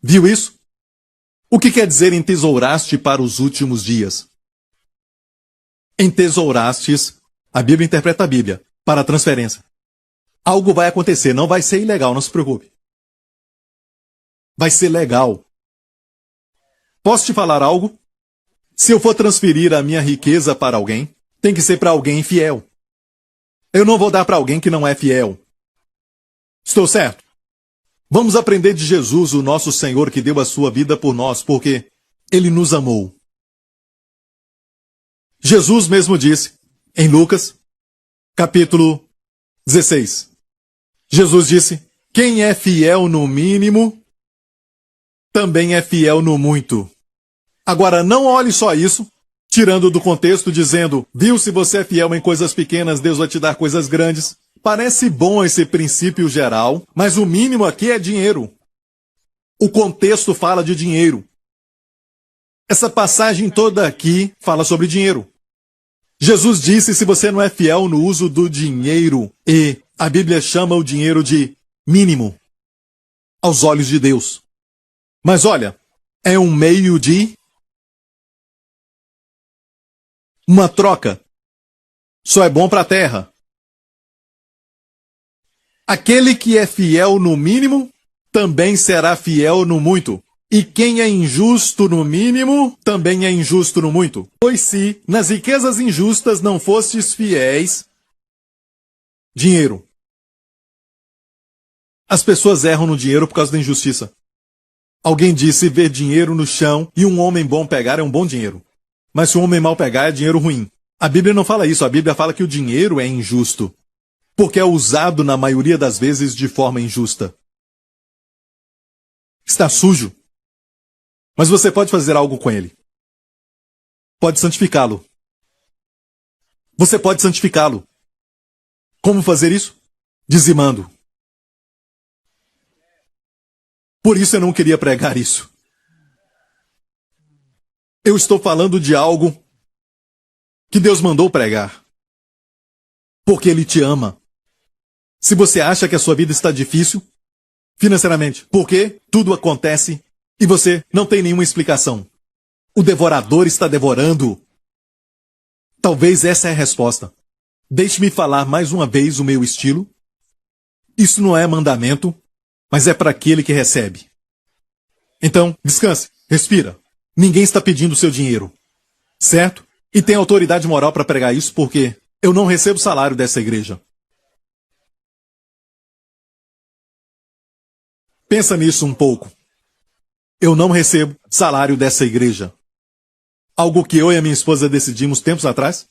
Viu isso? O que quer dizer entesouraste para os últimos dias? Entesourastes, a Bíblia interpreta a Bíblia, para a transferência. Algo vai acontecer, não vai ser ilegal, não se preocupe. Vai ser legal. Posso te falar algo? Se eu for transferir a minha riqueza para alguém, tem que ser para alguém fiel. Eu não vou dar para alguém que não é fiel. Estou certo? Vamos aprender de Jesus, o nosso Senhor, que deu a sua vida por nós, porque Ele nos amou. Jesus mesmo disse, em Lucas, capítulo 16. Jesus disse, quem é fiel no mínimo, também é fiel no muito. Agora, não olhe só isso, tirando do contexto, dizendo, viu, se você é fiel em coisas pequenas, Deus vai te dar coisas grandes. Parece bom esse princípio geral, mas o mínimo aqui é dinheiro. O contexto fala de dinheiro. Essa passagem toda aqui fala sobre dinheiro. Jesus disse, se você não é fiel no uso do dinheiro, e a Bíblia chama o dinheiro de mínimo, aos olhos de Deus. Mas olha, é um meio de uma troca. Só é bom para a terra. Aquele que é fiel no mínimo, também será fiel no muito. E quem é injusto no mínimo, também é injusto no muito. Pois se nas riquezas injustas não fostes fiéis, dinheiro. As pessoas erram no dinheiro por causa da injustiça. Alguém disse ver dinheiro no chão e um homem bom pegar é um bom dinheiro. Mas se um homem mau pegar é dinheiro ruim. A Bíblia não fala isso, a Bíblia fala que o dinheiro é injusto. Porque é usado na maioria das vezes de forma injusta. Está sujo. Mas você pode fazer algo com ele. Pode santificá-lo. Você pode santificá-lo. Como fazer isso? Dizimando. Por isso eu não queria pregar isso. Eu estou falando de algo que Deus mandou pregar. Porque Ele te ama. Se você acha que a sua vida está difícil, financeiramente, porque tudo acontece e você não tem nenhuma explicação. O devorador está devorando. Talvez essa é a resposta. Deixe-me falar mais uma vez o meu estilo. Isso não é mandamento, mas é para aquele que recebe. Então, descanse, respira. Ninguém está pedindo o seu dinheiro. Certo? E tem autoridade moral para pregar isso porque eu não recebo salário dessa igreja. Pensa nisso um pouco. Eu não recebo salário dessa igreja. Algo que eu e a minha esposa decidimos tempos atrás.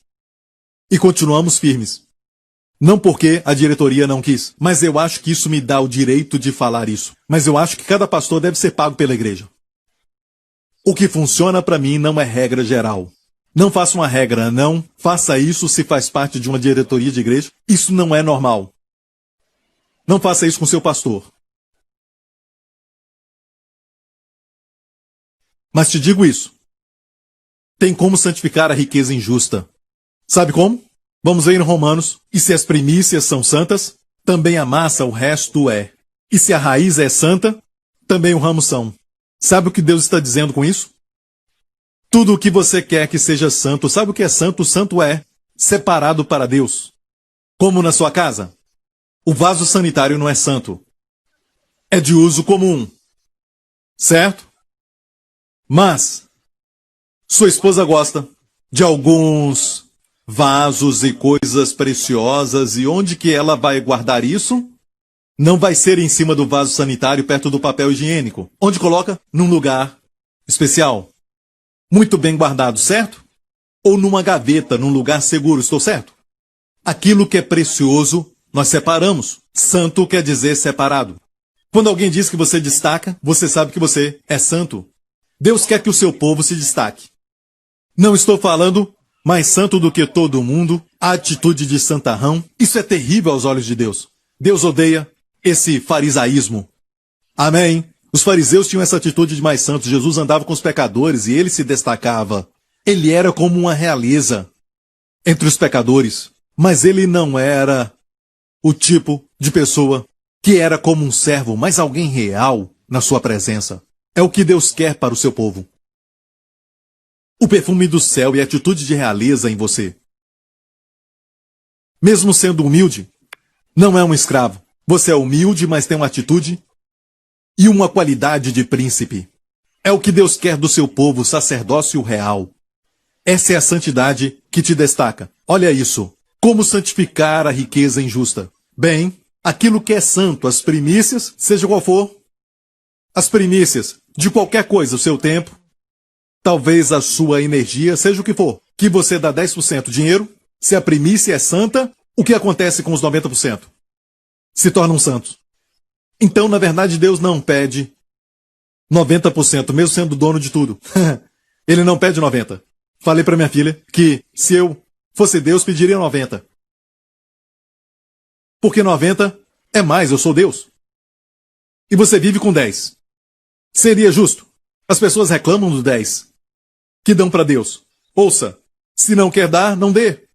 E continuamos firmes. Não porque a diretoria não quis, mas eu acho que isso me dá o direito de falar isso. Mas eu acho que cada pastor deve ser pago pela igreja. O que funciona para mim não é regra geral. Não faça uma regra, não. Faça isso se faz parte de uma diretoria de igreja. Isso não é normal. Não faça isso com seu pastor. Mas te digo isso. Tem como santificar a riqueza injusta. Sabe como? Vamos ver em Romanos. E se as primícias são santas, também a massa, o resto é. E se a raiz é santa, também o ramo são. Sabe o que Deus está dizendo com isso? Tudo o que você quer que seja santo, sabe o que é santo? Santo é separado para Deus. Como na sua casa. O vaso sanitário não é santo. É de uso comum. Certo? Mas sua esposa gosta de alguns vasos e coisas preciosas, e onde que ela vai guardar isso? Não vai ser em cima do vaso sanitário perto do papel higiênico. Onde coloca? Num lugar especial. Muito bem guardado, certo? Ou numa gaveta, num lugar seguro, estou certo? Aquilo que é precioso, nós separamos. Santo quer dizer separado. Quando alguém diz que você destaca, você sabe que você é santo. Deus quer que o seu povo se destaque. Não estou falando mais santo do que todo mundo, a atitude de santarrão. Isso é terrível aos olhos de Deus. Deus odeia esse farisaísmo. Amém? Os fariseus tinham essa atitude de mais santos. Jesus andava com os pecadores e ele se destacava. Ele era como uma realeza entre os pecadores. Mas ele não era o tipo de pessoa que era como um servo, mas alguém real na sua presença. É o que Deus quer para o seu povo. O perfume do céu e a atitude de realeza em você. Mesmo sendo humilde, não é um escravo. Você é humilde, mas tem uma atitude e uma qualidade de príncipe. É o que Deus quer do seu povo, sacerdócio real. Essa é a santidade que te destaca. Olha isso. Como santificar a riqueza injusta? Bem, aquilo que é santo, as primícias, seja qual for, as primícias de qualquer coisa, o seu tempo, talvez a sua energia, seja o que for, que você dá 10% dinheiro, se a primícia é santa, o que acontece com os 90%? Se tornam santos. Então, na verdade, Deus não pede 90%, mesmo sendo dono de tudo. Ele não pede 90%. Falei para minha filha que se eu fosse Deus, pediria 90%. Porque 90 é mais, eu sou Deus. E você vive com 10. Seria justo. As pessoas reclamam do 10 que dão para Deus. Ouça, se não quer dar, não dê.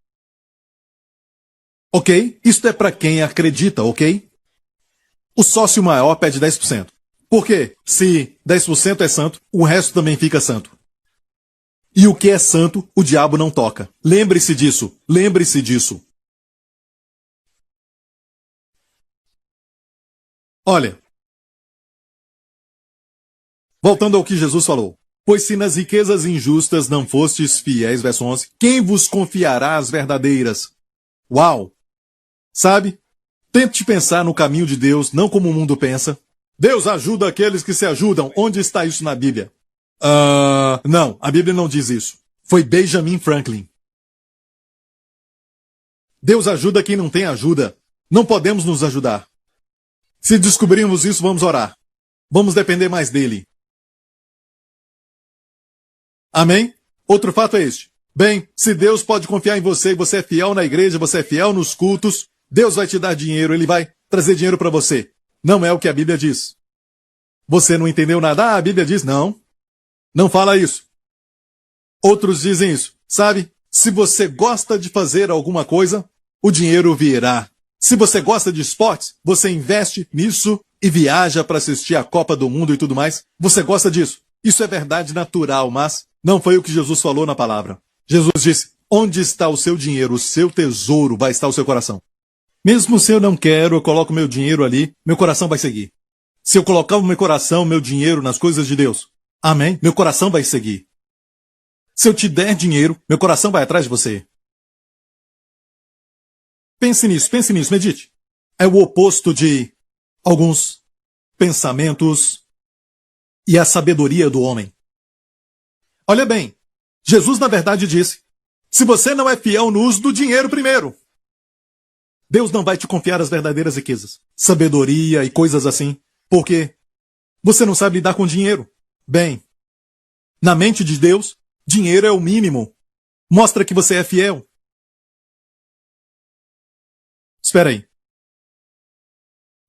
Ok? Isto é para quem acredita, ok? O sócio maior pede 10%. Por quê? Se 10% é santo, o resto também fica santo. E o que é santo, o diabo não toca. Lembre-se disso. Lembre-se disso. Olha, voltando ao que Jesus falou. Pois se nas riquezas injustas não fostes fiéis, verso 11, quem vos confiará as verdadeiras? Uau! Sabe? Tente pensar no caminho de Deus, não como o mundo pensa. Deus ajuda aqueles que se ajudam. Onde está isso na Bíblia? Não, a Bíblia não diz isso. Foi Benjamin Franklin. Deus ajuda quem não tem ajuda. Não podemos nos ajudar. Se descobrirmos isso, vamos orar. Vamos depender mais dele. Amém? Outro fato é este. Bem, se Deus pode confiar em você e você é fiel na igreja, você é fiel nos cultos, Deus vai te dar dinheiro, Ele vai trazer dinheiro para você. Não é o que a Bíblia diz. Você não entendeu nada? A Bíblia diz não. Não fala isso. Outros dizem isso. Sabe? Se você gosta de fazer alguma coisa, o dinheiro virá. Se você gosta de esportes, você investe nisso e viaja para assistir a Copa do Mundo e tudo mais. Você gosta disso. Isso é verdade natural, mas não foi o que Jesus falou na palavra. Jesus disse, onde está o seu dinheiro, o seu tesouro, vai estar o seu coração. Mesmo se eu não quero, eu coloco meu dinheiro ali, meu coração vai seguir. Se eu colocar o meu coração, meu dinheiro nas coisas de Deus, amém? Meu coração vai seguir. Se eu te der dinheiro, meu coração vai atrás de você. Pense nisso, medite. É o oposto de alguns pensamentos e a sabedoria do homem. Olha bem, Jesus na verdade disse, se você não é fiel no uso do dinheiro primeiro, Deus não vai te confiar as verdadeiras riquezas, sabedoria e coisas assim, porque você não sabe lidar com dinheiro. Bem, na mente de Deus, dinheiro é o mínimo. Mostra que você é fiel. Espera aí.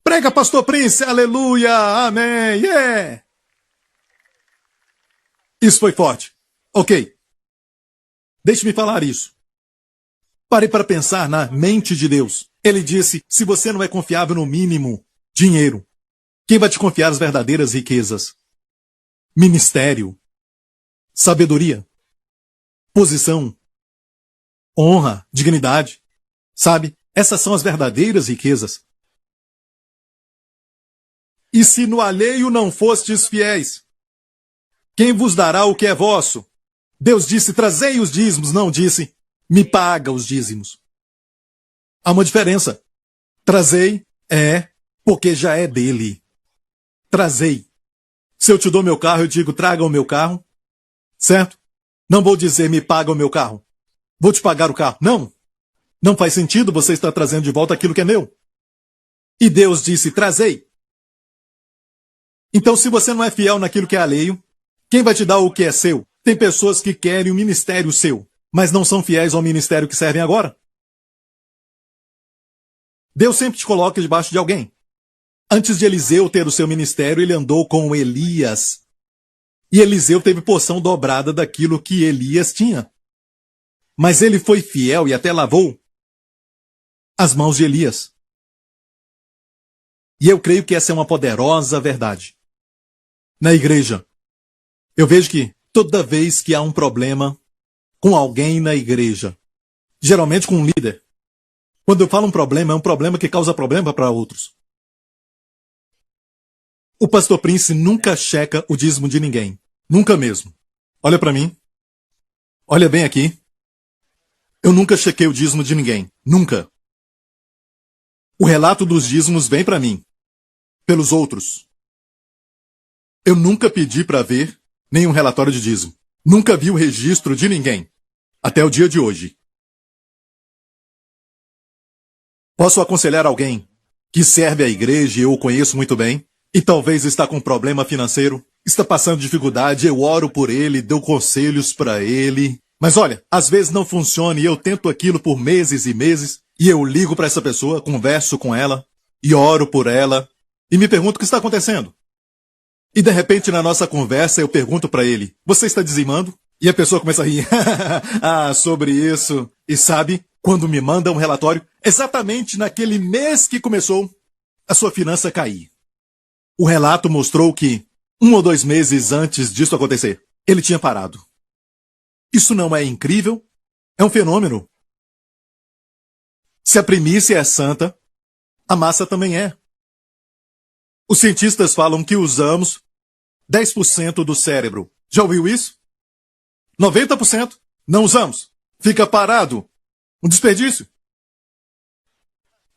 Prega, Pastor Prince, aleluia, amém, yeah! Isso foi forte. Ok. Deixe-me falar isso. Pare para pensar na mente de Deus. Ele disse, se você não é confiável no mínimo, dinheiro, quem vai te confiar as verdadeiras riquezas? Ministério, sabedoria, posição, honra, dignidade. Sabe, essas são as verdadeiras riquezas. E se no alheio não fostes fiéis, quem vos dará o que é vosso? Deus disse, trazei os dízimos, não disse, me paga os dízimos. Há uma diferença. Trazei é porque já é dele. Trazei. Se eu te dou meu carro, eu digo, traga o meu carro. Certo? Não vou dizer, me paga o meu carro. Vou te pagar o carro. Não. Não faz sentido você estar trazendo de volta aquilo que é meu. E Deus disse, trazei. Então, se você não é fiel naquilo que é alheio, quem vai te dar o que é seu? Tem pessoas que querem o ministério seu, mas não são fiéis ao ministério que servem agora. Deus sempre te coloca debaixo de alguém. Antes de Eliseu ter o seu ministério, ele andou com Elias. E Eliseu teve porção dobrada daquilo que Elias tinha. Mas ele foi fiel e até lavou as mãos de Elias. E eu creio que essa é uma poderosa verdade. Na igreja, eu vejo que toda vez que há um problema com alguém na igreja, geralmente com um líder, quando eu falo um problema, é um problema que causa problema para outros. O pastor Prince nunca checa o dízimo de ninguém. Nunca mesmo. Olha para mim. Olha bem aqui. Eu nunca chequei o dízimo de ninguém. Nunca. O relato dos dízimos vem para mim. Pelos outros. Eu nunca pedi para ver nenhum relatório de dízimo. Nunca vi o registro de ninguém. Até o dia de hoje. Posso aconselhar alguém que serve à igreja e eu o conheço muito bem, e talvez está com problema financeiro, está passando dificuldade, eu oro por ele, dou conselhos para ele. Mas olha, às vezes não funciona e eu tento aquilo por meses e meses, e eu ligo para essa pessoa, converso com ela, e oro por ela, e me pergunto o que está acontecendo. E de repente na nossa conversa eu pergunto para ele, você está dizimando? E a pessoa começa a rir, ah, sobre isso, e sabe, quando me manda um relatório, exatamente naquele mês que começou a sua finança cair. O relato mostrou que, 1 ou 2 meses antes disso acontecer, ele tinha parado. Isso não é incrível? É um fenômeno. Se a primícia é santa, a massa também é. Os cientistas falam que usamos 10% do cérebro. Já ouviu isso? 90% não usamos. Fica parado. Um desperdício.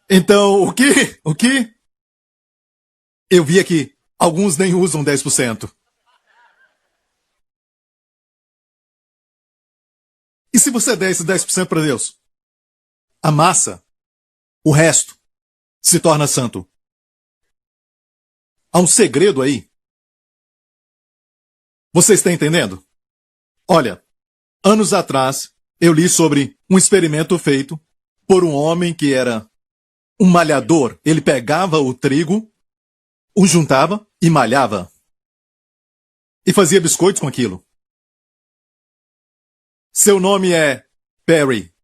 Então, o quê? O quê? Eu vi aqui, alguns nem usam 10%. E se você der esse 10% para Deus? A massa, o resto, se torna santo. Há um segredo aí. Você está entendendo? Olha, anos atrás, eu li sobre um experimento feito por um homem que era um malhador. Ele pegava o trigo, o juntava e malhava. E fazia biscoitos com aquilo. Seu nome é Perry.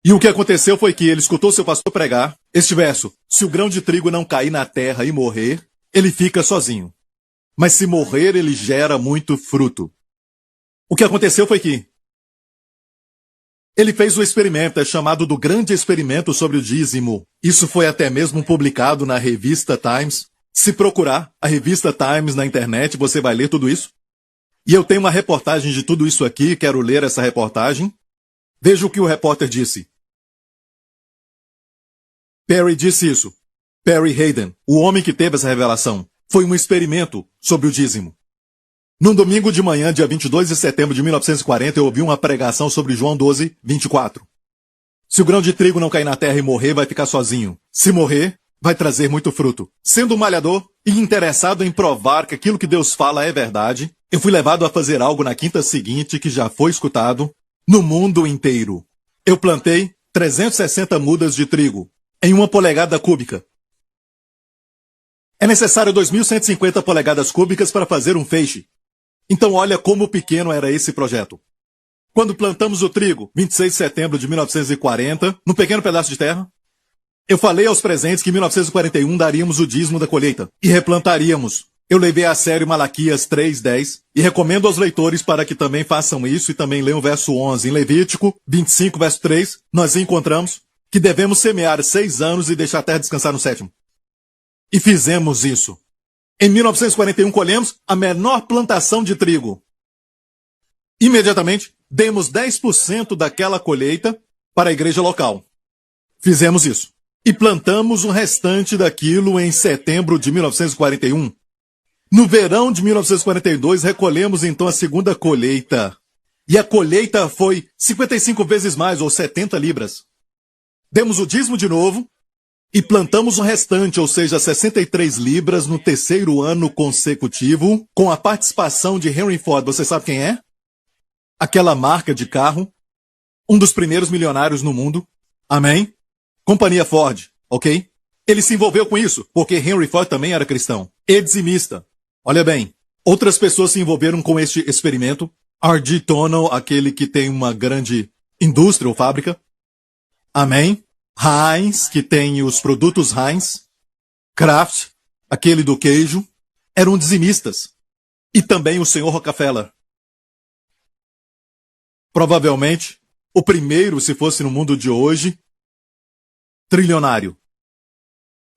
E o que aconteceu foi que ele escutou seu pastor pregar este verso. Se o grão de trigo não cair na terra e morrer, ele fica sozinho. Mas se morrer, ele gera muito fruto. O que aconteceu foi que ele fez o experimento, é chamado do grande experimento sobre o dízimo. Isso foi até mesmo publicado na revista Times. Se procurar a revista Times na internet, você vai ler tudo isso. E eu tenho uma reportagem de tudo isso aqui, quero ler essa reportagem. Veja o que o repórter disse. Perry disse isso. Perry Hayden, o homem que teve essa revelação, foi um experimento sobre o dízimo. Num domingo de manhã, dia 22 de setembro de 1940, eu ouvi uma pregação sobre João 12, 24. Se o grão de trigo não cair na terra e morrer, vai ficar sozinho. Se morrer, vai trazer muito fruto. Sendo um malhador e interessado em provar que aquilo que Deus fala é verdade, eu fui levado a fazer algo na quinta seguinte que já foi escutado no mundo inteiro. Eu plantei 360 mudas de trigo em 1 polegada cúbica. É necessário 2.150 polegadas cúbicas para fazer um feixe. Então olha como pequeno era esse projeto. Quando plantamos o trigo, 26 de setembro de 1940, num pequeno pedaço de terra, eu falei aos presentes que em 1941 daríamos o dízimo da colheita e replantaríamos. Eu levei a sério Malaquias 3:10 e recomendo aos leitores para que também façam isso e também leiam o verso 11. Em Levítico 25, verso 3, nós encontramos que devemos semear 6 anos e deixar a terra descansar no 7º. E fizemos isso. Em 1941, colhemos a menor plantação de trigo. Imediatamente, demos 10% daquela colheita para a igreja local. Fizemos isso. E plantamos o restante daquilo em setembro de 1941. No verão de 1942, recolhemos então a segunda colheita. E a colheita foi 55 vezes mais, ou 70 libras. Demos o dízimo de novo e plantamos o restante, ou seja, 63 libras no terceiro ano consecutivo, com a participação de Henry Ford. Você sabe quem é? Aquela marca de carro, um dos primeiros milionários no mundo. Amém? Companhia Ford, ok? Ele se envolveu com isso, porque Henry Ford também era cristão e dizimista. Olha bem, outras pessoas se envolveram com este experimento. R.D. Tonel, aquele que tem uma grande indústria ou fábrica. Amém? Heinz, que tem os produtos Heinz. Kraft, aquele do queijo. Eram dizimistas. E também o Sr. Rockefeller. Provavelmente, o primeiro, se fosse no mundo de hoje, trilionário.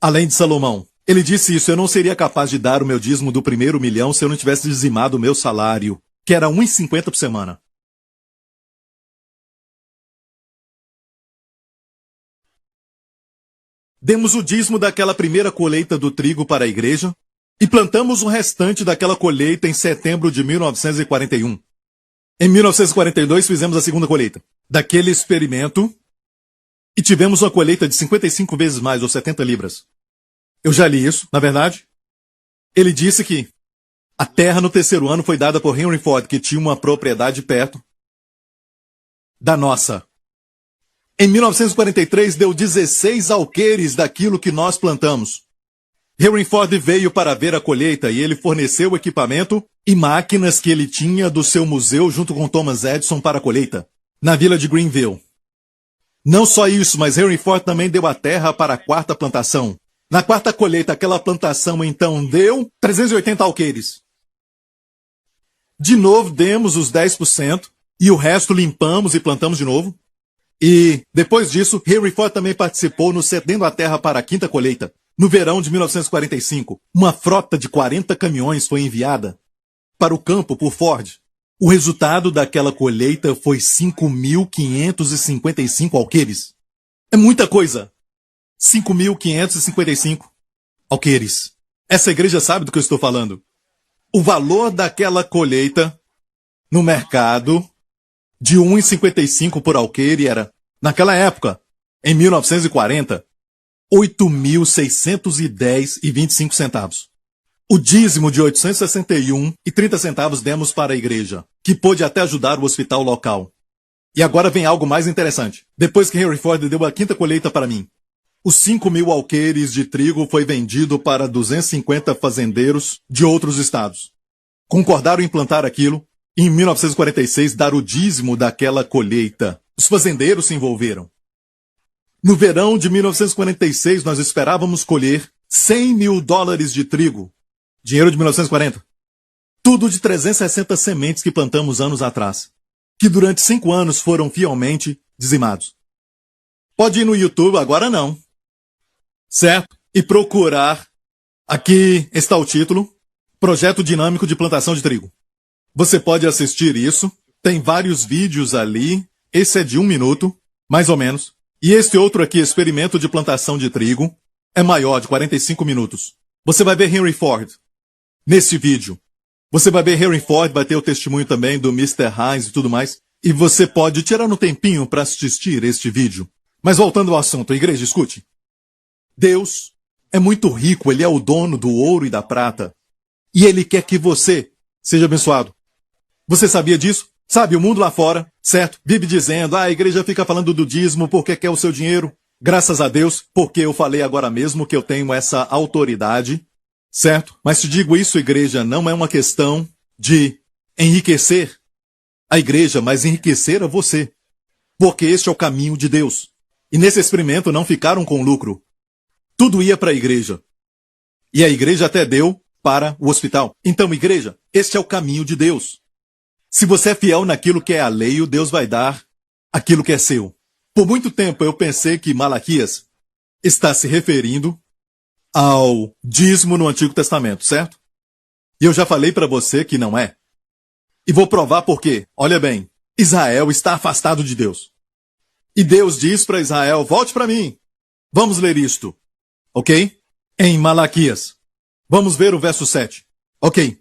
Além de Salomão. Ele disse isso: eu não seria capaz de dar o meu dízimo do primeiro milhão se eu não tivesse dizimado o meu salário, que era 1,50 por semana. Demos o dízimo daquela primeira colheita do trigo para a igreja e plantamos o restante daquela colheita em setembro de 1941. Em 1942 fizemos a segunda colheita daquele experimento e tivemos uma colheita de 55 vezes mais, ou 70 libras. Eu já li isso, na verdade. Ele disse que a terra no terceiro ano foi dada por Henry Ford, que tinha uma propriedade perto da nossa. Em 1943 deu 16 alqueires daquilo que nós plantamos. Henry Ford veio para ver a colheita e ele forneceu equipamento e máquinas que ele tinha do seu museu junto com Thomas Edison para a colheita, na vila de Greenville. Não só isso, mas Henry Ford também deu a terra para a quarta plantação. Na quarta colheita, aquela plantação então deu 380 alqueires. De novo, demos os 10% e o resto limpamos e plantamos de novo. E, depois disso, Henry Ford também participou no cedendo a terra para a quinta colheita. No verão de 1945, uma frota de 40 caminhões foi enviada para o campo por Ford. O resultado daquela colheita foi 5.555 alqueires. É muita coisa. 5.555 alqueires. Essa igreja sabe do que eu estou falando. O valor daquela colheita no mercado de 1,55 por alqueire era, naquela época, em 1940, 8.610,25 centavos. O dízimo de 861,30 centavos demos para a igreja, que pôde até ajudar o hospital local. E agora vem algo mais interessante. Depois que Henry Ford deu a quinta colheita para mim, os 5.000 alqueires de trigo foi vendido para 250 fazendeiros de outros estados. Concordaram em plantar aquilo e, em 1946, dar o dízimo daquela colheita. Os fazendeiros se envolveram. No verão de 1946, nós esperávamos colher $100.000 de trigo. Dinheiro de 1940. Tudo de 360 sementes que plantamos anos atrás, que durante 5 anos foram fielmente dizimados. Pode ir no YouTube, agora não. Certo? E procurar. Aqui está o título: Projeto Dinâmico de Plantação de Trigo. Você pode assistir isso. Tem vários vídeos ali. Esse é de 1 minuto, mais ou menos. E este outro aqui, Experimento de Plantação de Trigo, é maior, de 45 minutos. Você vai ver Henry Ford nesse vídeo. Você vai ver Henry Ford, vai ter o testemunho também do Mr. Heinz e tudo mais. E você pode tirar um tempinho para assistir este vídeo. Mas voltando ao assunto, igreja, escute. Deus é muito rico, Ele é o dono do ouro e da prata. E Ele quer que você seja abençoado. Você sabia disso? Sabe, o mundo lá fora, certo? Vive dizendo, a igreja fica falando do dízimo porque quer o seu dinheiro. Graças a Deus, porque eu falei agora mesmo que eu tenho essa autoridade, certo? Mas te digo isso, igreja, não é uma questão de enriquecer a igreja, mas enriquecer a você. Porque este é o caminho de Deus. E nesse experimento não ficaram com lucro. Tudo ia para a igreja. E a igreja até deu para o hospital. Então, igreja, este é o caminho de Deus. Se você é fiel naquilo que é alheio, Deus vai dar aquilo que é seu. Por muito tempo eu pensei que Malaquias está se referindo ao dízimo no Antigo Testamento, certo? E eu já falei para você que não é. E vou provar por quê. Olha bem, Israel está afastado de Deus. E Deus diz para Israel, volte para mim. Vamos ler isto, ok? Em Malaquias. Vamos ver o verso 7. Ok.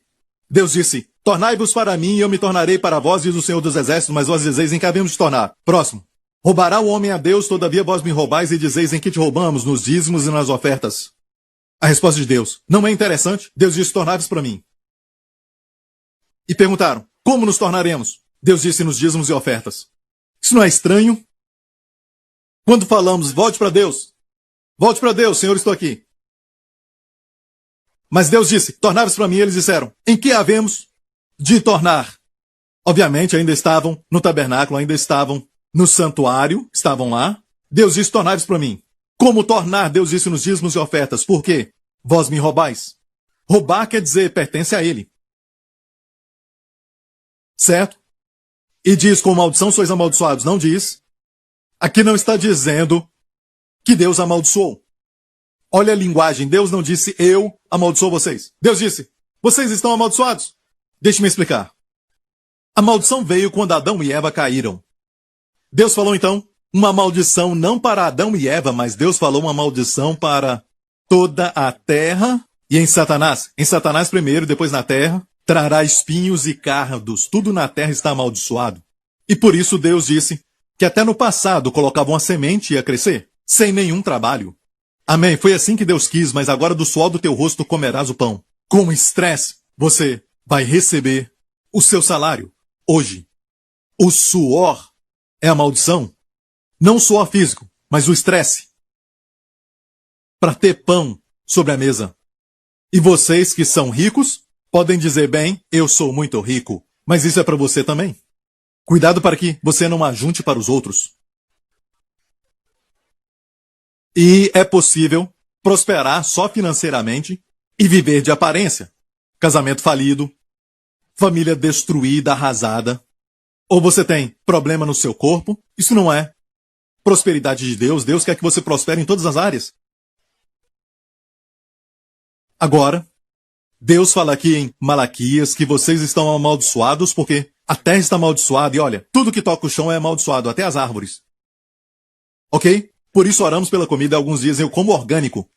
Deus disse, tornai-vos para mim e eu me tornarei para vós, diz o Senhor dos Exércitos, mas vós dizeis em que havemos de tornar. Próximo. Roubará o homem a Deus, todavia vós me roubais e dizeis em que te roubamos, nos dízimos e nas ofertas. A resposta de Deus, não é interessante? Deus disse, tornai-vos para mim. E perguntaram, como nos tornaremos? Deus disse, nos dízimos e ofertas. Isso não é estranho? Quando falamos, volte para Deus, Senhor, estou aqui. Mas Deus disse, tornai-vos para mim, eles disseram, em que havemos de tornar? Obviamente ainda estavam no tabernáculo, ainda estavam no santuário, estavam lá. Deus disse, tornai-vos para mim. Como tornar? Deus disse nos dízimos e ofertas. Por quê? Vós me roubais. Roubar quer dizer, pertence a ele. Certo? E diz, com maldição sois amaldiçoados. Não diz. Aqui não está dizendo que Deus amaldiçoou. Olha a linguagem. Deus não disse, eu amaldiçoo vocês. Deus disse, vocês estão amaldiçoados. Deixe-me explicar. A maldição veio quando Adão e Eva caíram. Deus falou então, uma maldição não para Adão e Eva, mas Deus falou uma maldição para toda a terra e em Satanás. Em Satanás primeiro, depois na terra, trará espinhos e cardos. Tudo na terra está amaldiçoado. E por isso Deus disse que até no passado colocavam uma semente e ia crescer, sem nenhum trabalho. Amém. Foi assim que Deus quis, mas agora do suor do teu rosto comerás o pão. Com estresse, você vai receber o seu salário. Hoje, o suor é a maldição. Não o suor físico, mas o estresse. Para ter pão sobre a mesa. E vocês que são ricos, podem dizer, bem, eu sou muito rico. Mas isso é para você também. Cuidado para que você não ajunte para os outros. E é possível prosperar só financeiramente e viver de aparência. Casamento falido, família destruída, arrasada. Ou você tem problema no seu corpo. Isso não é prosperidade de Deus. Deus quer que você prospere em todas as áreas. Agora, Deus fala aqui em Malaquias que vocês estão amaldiçoados porque a terra está amaldiçoada. E olha, tudo que toca o chão é amaldiçoado, até as árvores. Ok? Por isso oramos pela comida. Alguns dizem eu como orgânico.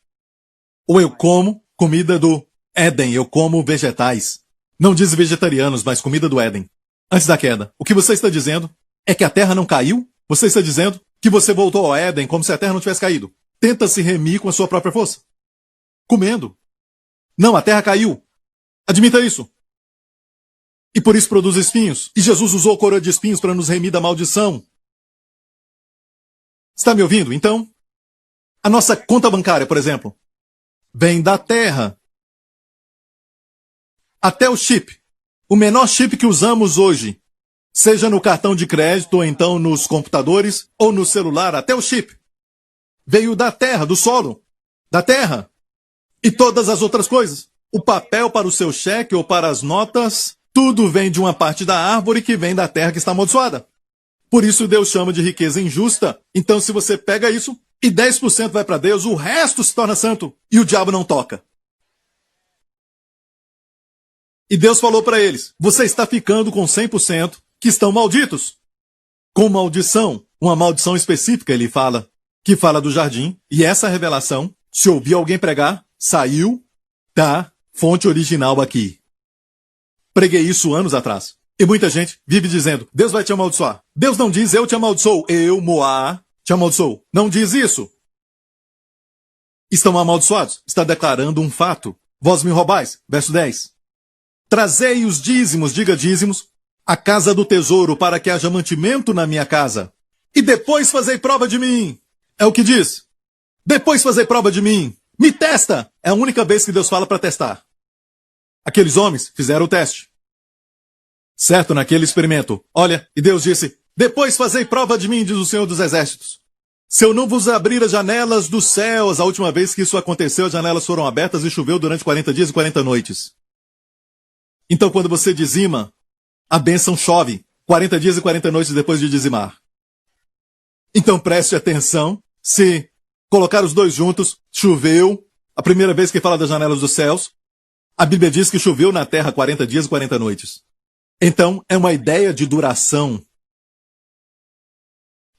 Ou eu como comida do Éden, eu como vegetais. Não diz vegetarianos, mas comida do Éden. Antes da queda, o que você está dizendo é que a terra não caiu? Você está dizendo que você voltou ao Éden como se a terra não tivesse caído. Tenta se remir com a sua própria força. Comendo. Não, a terra caiu. Admita isso. E por isso produz espinhos. E Jesus usou coroa de espinhos para nos remir da maldição. Está me ouvindo? Então, a nossa conta bancária, por exemplo, vem da terra. Até o chip. O menor chip que usamos hoje, seja no cartão de crédito, ou então nos computadores, ou no celular, até o chip, veio da terra, do solo, da terra. E todas as outras coisas. O papel para o seu cheque ou para as notas, tudo vem de uma parte da árvore que vem da terra que está amaldiçoada. Por isso Deus chama de riqueza injusta. Então se você pega isso e 10% vai para Deus, o resto se torna santo e o diabo não toca. E Deus falou para eles, você está ficando com 100% que estão malditos. Com maldição, uma maldição específica ele fala, que fala do jardim. E essa revelação, se ouvir alguém pregar, saiu da fonte original aqui. Preguei isso anos atrás. E muita gente vive dizendo, Deus vai te amaldiçoar. Deus não diz, eu te amaldiçoo. Eu, Moá, te amaldiçoo. Não diz isso. Estão amaldiçoados. Está declarando um fato. Vós me roubais. Verso 10. Trazei os dízimos, diga dízimos, à casa do tesouro, para que haja mantimento na minha casa. E depois fazei prova de mim. É o que diz. Depois fazei prova de mim. Me testa. É a única vez que Deus fala para testar. Aqueles homens fizeram o teste. Certo, naquele experimento. Olha, e Deus disse, depois fazei prova de mim, diz o Senhor dos Exércitos. Se eu não vos abrir as janelas dos céus, a última vez que isso aconteceu, as janelas foram abertas e choveu durante 40 dias e 40 noites. Então quando você dizima, a bênção chove 40 dias e 40 noites depois de dizimar. Então preste atenção, se colocar os dois juntos, choveu A primeira vez que fala das janelas dos céus, a Bíblia diz que choveu na terra 40 dias e 40 noites. Então, é uma ideia de duração.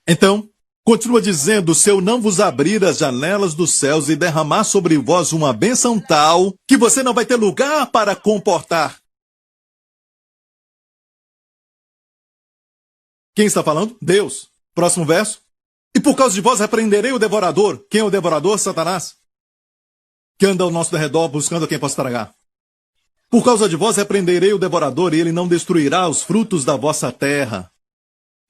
Então, continua dizendo, se eu não vos abrir as janelas dos céus e derramar sobre vós uma bênção tal, que você não vai ter lugar para comportar. Quem está falando? Deus. Próximo verso. E por causa de vós repreenderei o devorador. Quem é o devorador? Satanás. Que anda ao nosso derredor buscando a quem possa tragar. Por causa de vós repreenderei o devorador, e ele não destruirá os frutos da vossa terra.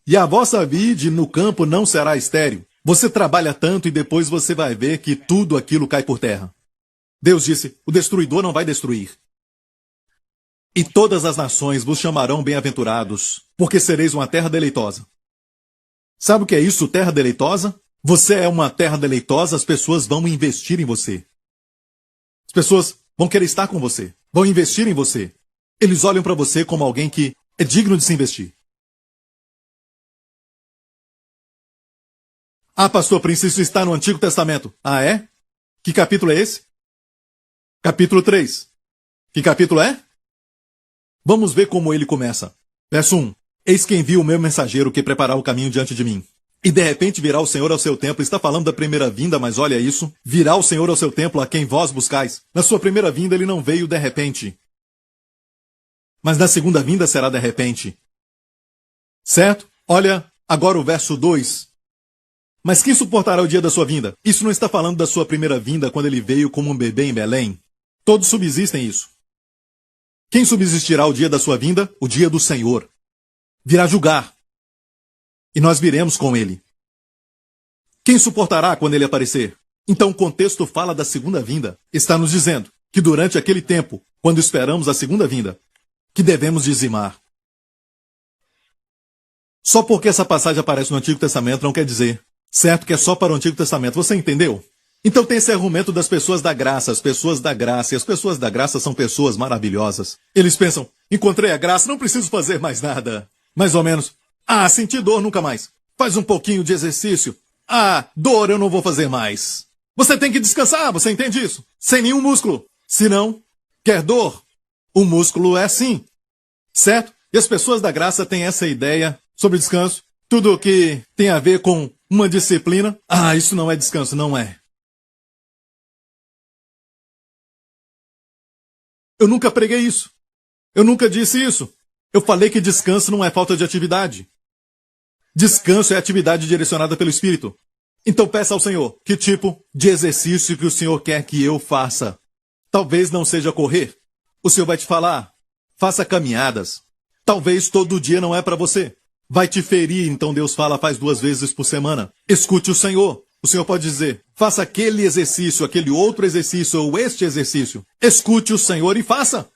E a vossa vide no campo não será estéril. Você trabalha tanto e depois você vai ver que tudo aquilo cai por terra. Deus disse, o destruidor não vai destruir. E todas as nações vos chamarão bem-aventurados, porque sereis uma terra deleitosa. Sabe o que é isso, terra deleitosa? Você é uma terra deleitosa, as pessoas vão investir em você. As pessoas vão querer estar com você, vão investir em você. Eles olham para você como alguém que é digno de se investir. Ah, pastor Prince, isso está no Antigo Testamento. Ah, é? Que capítulo é esse? Capítulo 3. Que capítulo é? Vamos ver como ele começa. Verso 1. Eis que envio o meu mensageiro que preparar o caminho diante de mim. E de repente virá o Senhor ao seu templo. Está falando da primeira vinda, mas olha isso. Virá o Senhor ao seu templo a quem vós buscais. Na sua primeira vinda ele não veio de repente. Mas na segunda vinda será de repente. Certo? Olha agora o verso 2. Mas quem suportará o dia da sua vinda? Isso não está falando da sua primeira vinda quando ele veio como um bebê em Belém. Todos subsistem isso. Quem subsistirá o dia da sua vinda? O dia do Senhor. Virá julgar. E nós viremos com ele. Quem suportará quando ele aparecer? Então o contexto fala da segunda vinda. Está nos dizendo que durante aquele tempo, quando esperamos a segunda vinda, que devemos dizimar. Só porque essa passagem aparece no Antigo Testamento não quer dizer, certo, que é só para o Antigo Testamento. Você entendeu? Então tem esse argumento das pessoas da graça, as pessoas da graça, e as pessoas da graça são pessoas maravilhosas. Eles pensam, encontrei a graça, não preciso fazer mais nada. Mais ou menos, senti dor nunca mais. Faz um pouquinho de exercício. Dor eu não vou fazer mais. Você tem que descansar, você entende isso? Sem nenhum músculo. Se não, quer dor? O músculo é assim. Certo? E as pessoas da graça têm essa ideia sobre descanso. Tudo que tem a ver com uma disciplina. Isso não é descanso, não é. Eu nunca preguei isso. Eu nunca disse isso. Eu falei que descanso não é falta de atividade. Descanso é atividade direcionada pelo Espírito. Então peça ao Senhor, que tipo de exercício que o Senhor quer que eu faça? Talvez não seja correr. O Senhor vai te falar, faça caminhadas. Talvez todo dia não é para você. Vai te ferir, então Deus fala, faz 2 vezes por semana. Escute o Senhor. O Senhor pode dizer, faça aquele exercício, aquele outro exercício ou este exercício. Escute o Senhor e faça.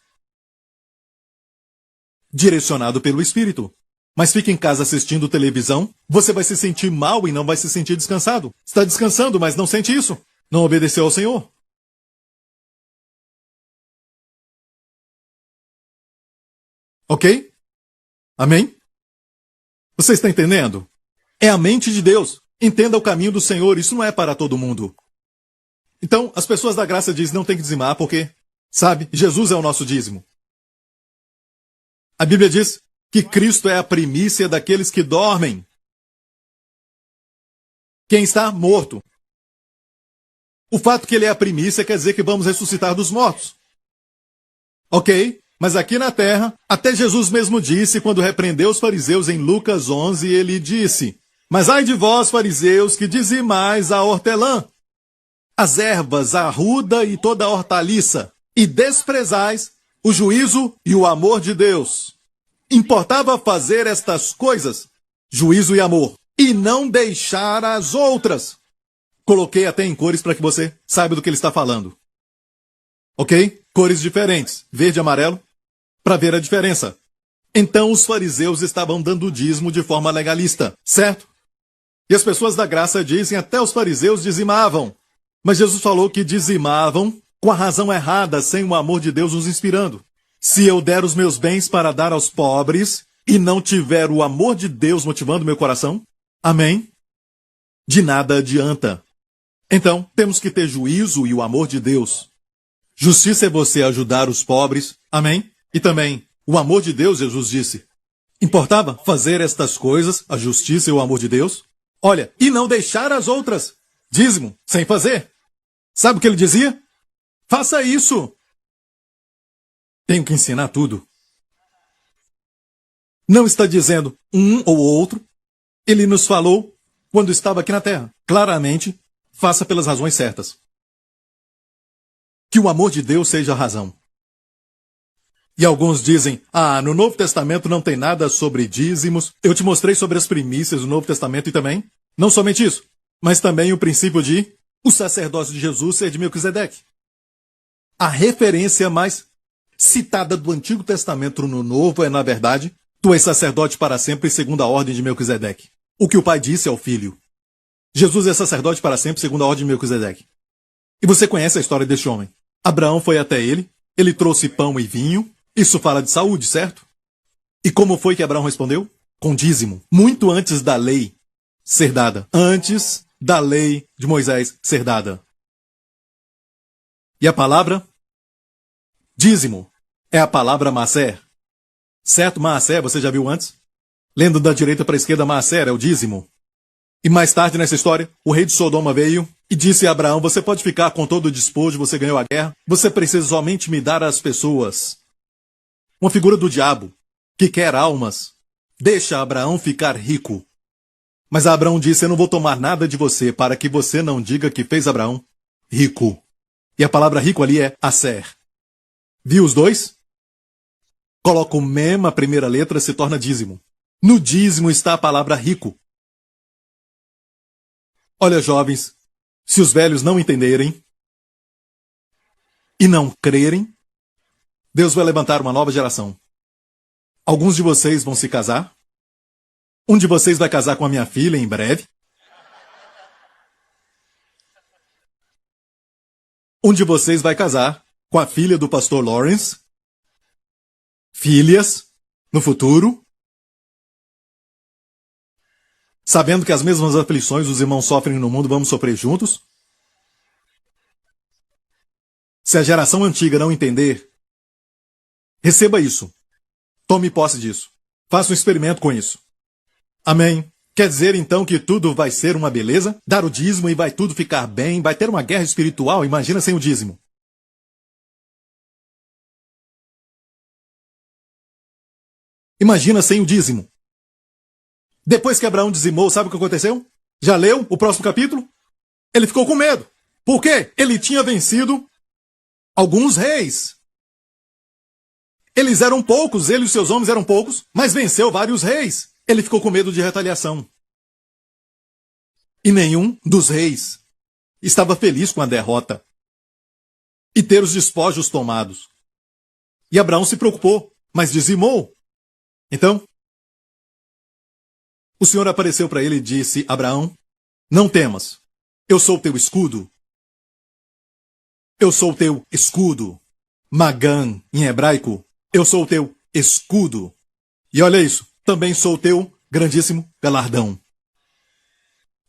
Direcionado pelo Espírito. Mas fica em casa assistindo televisão, você vai se sentir mal e não vai se sentir descansado. Está descansando, mas não sente isso. Não obedeceu ao Senhor. Ok? Amém? Você está entendendo? É a mente de Deus. Entenda o caminho do Senhor, isso não é para todo mundo. Então, as pessoas da graça dizem não tem que dizimar porque, sabe, Jesus é o nosso dízimo. A Bíblia diz que Cristo é a primícia daqueles que dormem. Quem está morto. O fato que ele é a primícia quer dizer que vamos ressuscitar dos mortos. Ok? Mas aqui na terra, até Jesus mesmo disse, quando repreendeu os fariseus em Lucas 11, ele disse, mas ai de vós, fariseus, que dizimais a hortelã, as ervas, a arruda e toda a hortaliça, e desprezais o juízo e o amor de Deus. Importava fazer estas coisas, juízo e amor, e não deixar as outras. Coloquei até em cores para que você saiba do que ele está falando. Ok? Cores diferentes, verde e amarelo, para ver a diferença. Então os fariseus estavam dando dízimo de forma legalista, certo? E as pessoas da graça dizem, até os fariseus dizimavam. Mas Jesus falou que dizimavam com a razão errada, sem o amor de Deus nos inspirando. Se eu der os meus bens para dar aos pobres e não tiver o amor de Deus motivando meu coração, amém? De nada adianta. Então, temos que ter juízo e o amor de Deus. Justiça é você ajudar os pobres. Amém? E também, o amor de Deus, Jesus disse. Importava fazer estas coisas, a justiça e o amor de Deus? Olha, e não deixar as outras. Dízimo, sem fazer. Sabe o que ele dizia? Faça isso. Tenho que ensinar tudo. Não está dizendo um ou outro. Ele nos falou quando estava aqui na terra. Claramente, faça pelas razões certas. Que o amor de Deus seja a razão. E alguns dizem, no Novo Testamento não tem nada sobre dízimos. Eu te mostrei sobre as primícias do Novo Testamento e também, não somente isso, mas também o princípio de o sacerdócio de Jesus ser de Melquisedeque. A referência mais citada do Antigo Testamento no Novo é, na verdade, tu és sacerdote para sempre segundo a ordem de Melquisedeque. O que o pai disse ao filho. Jesus é sacerdote para sempre segundo a ordem de Melquisedeque. E você conhece a história deste homem. Abraão foi até ele trouxe pão e vinho. Isso fala de saúde, certo? E como foi que Abraão respondeu? Com dízimo. Muito antes da lei ser dada. Antes da lei de Moisés ser dada. E a palavra? Dízimo. É a palavra maaser. Certo? Maaser, você já viu antes? Lendo da direita para a esquerda, maaser é o dízimo. E mais tarde nessa história, o rei de Sodoma veio e disse a Abraão, você pode ficar com todo o despojo, você ganhou a guerra, você precisa somente me dar as pessoas. Uma figura do diabo, que quer almas, deixa Abraão ficar rico. Mas Abraão disse, eu não vou tomar nada de você, para que você não diga que fez Abraão rico. E a palavra rico ali é aser. Viu os dois? Coloca o mem, a primeira letra, se torna dízimo. No dízimo está a palavra rico. Olha, jovens, se os velhos não entenderem e não crerem, Deus vai levantar uma nova geração. Alguns de vocês vão se casar. Um de vocês vai casar com a minha filha em breve. Um de vocês vai casar com a filha do pastor Lawrence. Filhas, no futuro. Sabendo que as mesmas aflições os irmãos sofrem no mundo, vamos sofrer juntos. Se a geração antiga não entender, receba isso. Tome posse disso. Faça um experimento com isso. Amém. Quer dizer então que tudo vai ser uma beleza? Dar o dízimo e vai tudo ficar bem? Vai ter uma guerra espiritual? Imagina sem o dízimo. Imagina sem o dízimo. Depois que Abraão dizimou, sabe o que aconteceu? Já leu o próximo capítulo? Ele ficou com medo. Por quê? Ele tinha vencido alguns reis. Eles eram poucos, ele e os seus homens eram poucos, mas venceu vários reis. Ele ficou com medo de retaliação. E nenhum dos reis estava feliz com a derrota e ter os despojos tomados. E Abraão se preocupou, mas dizimou. Então, o Senhor apareceu para ele e disse, Abraão, não temas, eu sou o teu escudo. Eu sou o teu escudo. Magan, em hebraico, eu sou o teu escudo. E olha isso, também sou o teu grandíssimo galardão.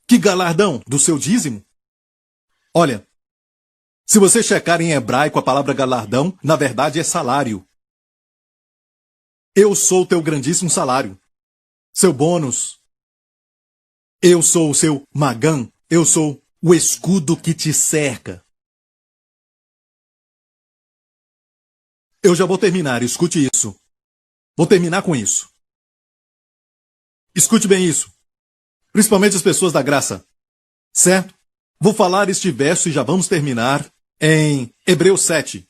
Que galardão? Do seu dízimo? Olha, se você checar em hebraico a palavra galardão, na verdade é salário. Eu sou o teu grandíssimo salário. Seu bônus. Eu sou o seu magan. Eu sou o escudo que te cerca. Eu já vou terminar, escute isso. Vou terminar com isso. Escute bem isso. Principalmente as pessoas da graça. Certo? Vou falar este verso e já vamos terminar em Hebreus 7.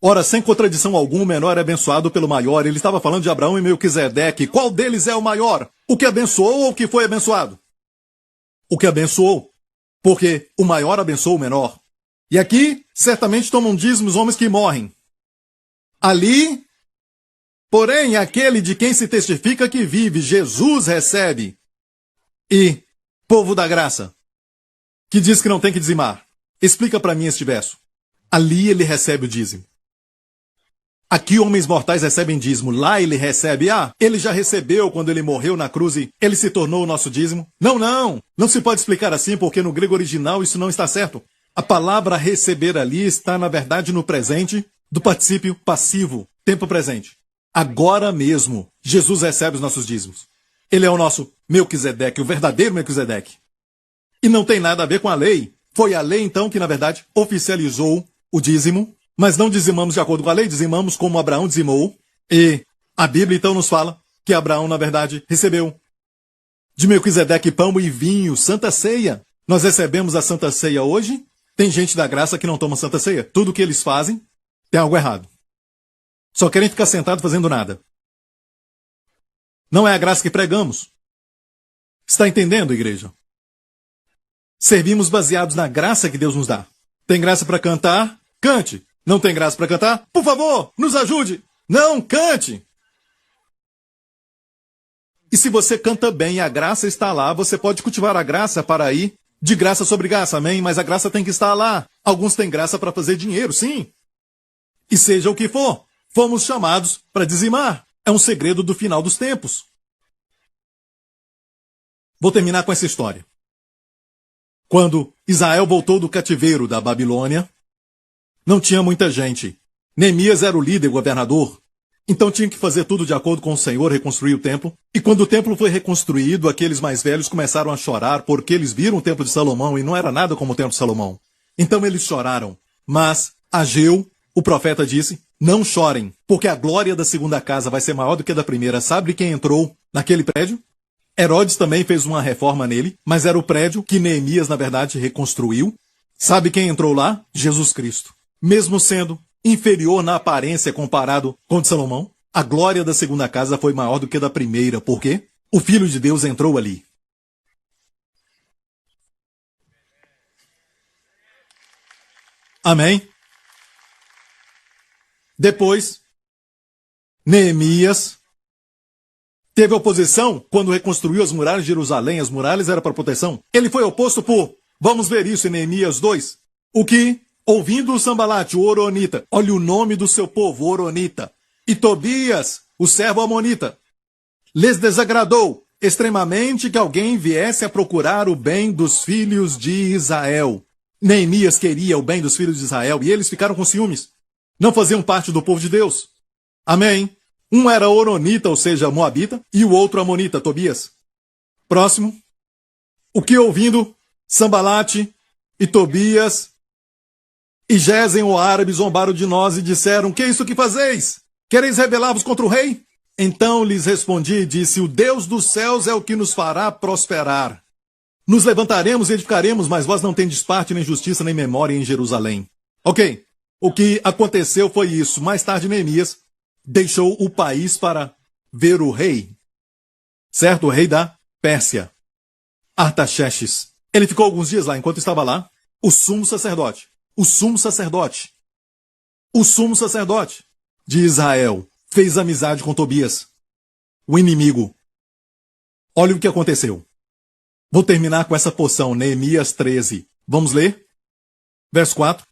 Ora, sem contradição alguma, o menor é abençoado pelo maior. Ele estava falando de Abraão e Melquisedeque. Qual deles é o maior? O que abençoou ou o que foi abençoado? O que abençoou. Porque o maior abençoou o menor. E aqui, certamente tomam dízimo os homens que morrem. Ali, porém, aquele de quem se testifica que vive, Jesus recebe. E, povo da graça, que diz que não tem que dizimar, explica para mim este verso. Ali ele recebe o dízimo. Aqui homens mortais recebem dízimo, lá ele recebe. Ele já recebeu quando ele morreu na cruz e ele se tornou o nosso dízimo. Não se pode explicar assim porque no grego original isso não está certo. A palavra receber ali está na verdade no presente do particípio passivo, tempo presente. Agora mesmo, Jesus recebe os nossos dízimos. Ele é o nosso Melquisedeque, o verdadeiro Melquisedeque. E não tem nada a ver com a lei. Foi a lei então que na verdade oficializou o dízimo. Mas não dizimamos de acordo com a lei, dizimamos como Abraão dizimou. E a Bíblia então nos fala que Abraão, na verdade, recebeu de Melquisedeque pão e vinho, Santa Ceia. Nós recebemos a Santa Ceia hoje. Tem gente da graça que não toma Santa Ceia. Tudo que eles fazem tem algo errado. Só querem ficar sentados fazendo nada. Não é a graça que pregamos. Está entendendo, igreja? Servimos baseados na graça que Deus nos dá. Tem graça para cantar? Cante. Não tem graça para cantar? Por favor, nos ajude. Não, cante. E se você canta bem e a graça está lá, você pode cultivar a graça para ir de graça sobre graça, amém? Mas a graça tem que estar lá. Alguns têm graça para fazer dinheiro, sim. E seja o que for, fomos chamados para dizimar. É um segredo do final dos tempos. Vou terminar com essa história. Quando Israel voltou do cativeiro da Babilônia, não tinha muita gente. Neemias era o líder, governador. Então tinha que fazer tudo de acordo com o Senhor, reconstruir o templo. E quando o templo foi reconstruído, aqueles mais velhos começaram a chorar porque eles viram o templo de Salomão e não era nada como o templo de Salomão. Então eles choraram. Mas Ageu, o profeta, disse, não chorem, porque a glória da segunda casa vai ser maior do que a da primeira. Sabe quem entrou naquele prédio? Herodes também fez uma reforma nele, mas era o prédio que Neemias, na verdade, reconstruiu. Sabe quem entrou lá? Jesus Cristo. Mesmo sendo inferior na aparência comparado com o de Salomão, a glória da segunda casa foi maior do que a da primeira. Por quê? O Filho de Deus entrou ali. Amém? Depois, Neemias teve oposição quando reconstruiu as muralhas de Jerusalém. As muralhas eram para proteção. Ele foi oposto por, vamos ver isso em Neemias 2, o que, ouvindo o Sambalate, o Oronita, olha o nome do seu povo, Oronita, e Tobias, o servo Amonita, lhes desagradou extremamente que alguém viesse a procurar o bem dos filhos de Israel. Neemias queria o bem dos filhos de Israel e eles ficaram com ciúmes. Não faziam parte do povo de Deus. Amém? Um era Oronita, ou seja, Moabita, e o outro Amonita, Tobias. Próximo. O que ouvindo Sambalate e Tobias e Gesem, o árabe, zombaram de nós e disseram, que é isso que fazeis? Quereis rebelar-vos contra o rei? Então lhes respondi e disse, o Deus dos céus é o que nos fará prosperar. Nos levantaremos e edificaremos, mas vós não tendes parte, nem justiça, nem memória em Jerusalém. Ok, o que aconteceu foi isso. Mais tarde Neemias deixou o país para ver o rei. Certo? O rei da Pérsia. Artaxerxes. Ele ficou alguns dias lá. Enquanto estava lá, o sumo sacerdote de Israel fez amizade com Tobias, o inimigo. Olha o que aconteceu. Vou terminar com essa porção, Neemias 13. Vamos ler? Verso 4.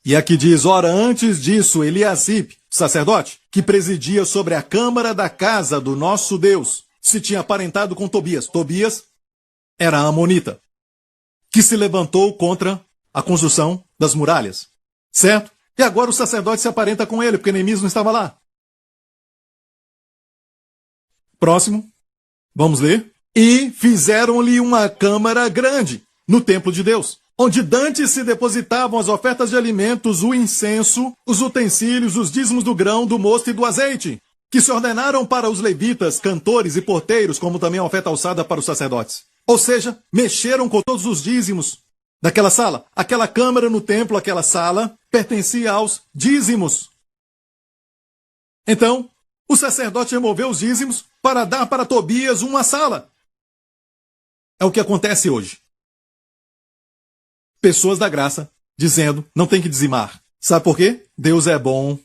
E aqui diz, ora, antes disso, Eliasibe, sacerdote, que presidia sobre a câmara da casa do nosso Deus, se tinha aparentado com Tobias. Tobias era a Amonita, que se levantou contra a construção das muralhas. Certo? E agora o sacerdote se aparenta com ele, porque Neemias não estava lá. Próximo. Vamos ler. E fizeram-lhe uma câmara grande no templo de Deus, onde dantes se depositavam as ofertas de alimentos, o incenso, os utensílios, os dízimos do grão, do mosto e do azeite, que se ordenaram para os levitas, cantores e porteiros, como também a oferta alçada para os sacerdotes. Ou seja, mexeram com todos os dízimos daquela sala. Aquela câmara no templo, aquela sala, pertencia aos dízimos. Então, o sacerdote removeu os dízimos para dar para Tobias uma sala. É o que acontece hoje. Pessoas da graça dizendo, não tem que dizimar. Sabe por quê? Deus é bom.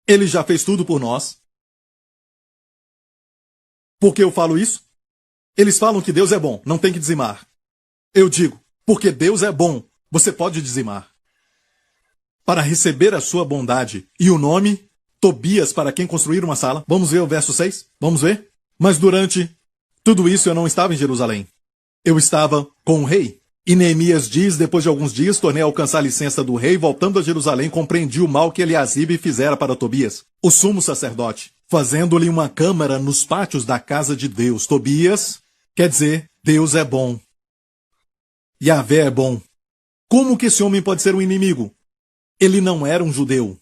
Ele já fez tudo por nós. Por que eu falo isso? Eles falam que Deus é bom, não tem que dizimar. Eu digo, porque Deus é bom, você pode dizimar. Para receber a sua bondade e o nome Tobias para quem construir uma sala. Vamos ver o verso 6? Vamos ver? Mas durante tudo isso eu não estava em Jerusalém. Eu estava com o rei. E Neemias diz, depois de alguns dias, tornei a alcançar a licença do rei, voltando a Jerusalém, compreendi o mal que Eliasibe fizera para Tobias, o sumo sacerdote, fazendo-lhe uma câmara nos pátios da casa de Deus. Tobias quer dizer, Deus é bom. Yahvé é bom. Como que esse homem pode ser um inimigo? Ele não era um judeu.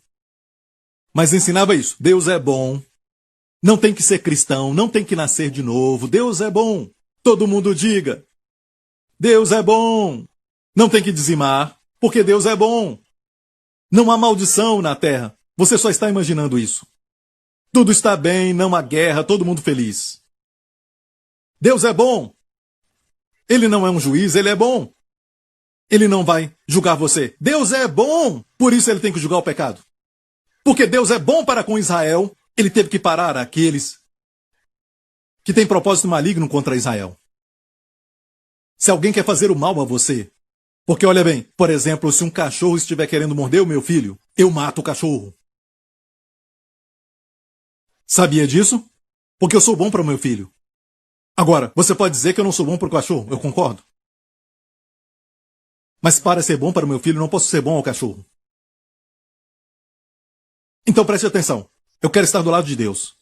Mas ensinava isso. Deus é bom. Não tem que ser cristão, não tem que nascer de novo. Deus é bom. Todo mundo diga. Deus é bom. Não tem que dizimar, porque Deus é bom. Não há maldição na terra. Você só está imaginando isso. Tudo está bem, não há guerra, todo mundo feliz. Deus é bom. Ele não é um juiz, ele é bom. Ele não vai julgar você. Deus é bom. Por isso ele tem que julgar o pecado. Porque Deus é bom para com Israel, ele teve que parar aqueles que têm propósito maligno contra Israel. Se alguém quer fazer o mal a você, porque olha bem, por exemplo, se um cachorro estiver querendo morder o meu filho, eu mato o cachorro. Sabia disso? Porque eu sou bom para o meu filho. Agora, você pode dizer que eu não sou bom para o cachorro, eu concordo. Mas para ser bom para o meu filho, não posso ser bom ao cachorro. Então preste atenção. Eu quero estar do lado de Deus.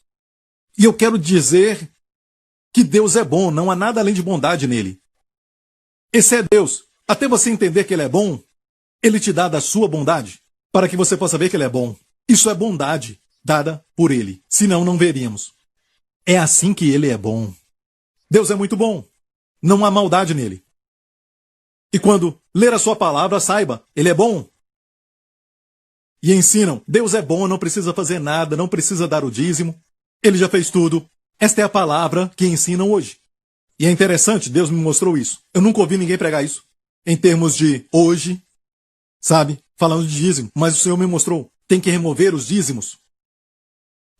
E eu quero dizer que Deus é bom, não há nada além de bondade nele. Esse é Deus. Até você entender que ele é bom, ele te dá da sua bondade, para que você possa ver que ele é bom. Isso é bondade dada por ele. Senão, não veríamos. É assim que ele é bom. Deus é muito bom. Não há maldade nele. E quando ler a sua palavra, saiba, ele é bom. E ensinam, Deus é bom, não precisa fazer nada, não precisa dar o dízimo. Ele já fez tudo. Esta é a palavra que ensinam hoje. E é interessante, Deus me mostrou isso. Eu nunca ouvi ninguém pregar isso. Em termos de hoje, sabe, falando de dízimo. Mas o Senhor me mostrou, tem que remover os dízimos.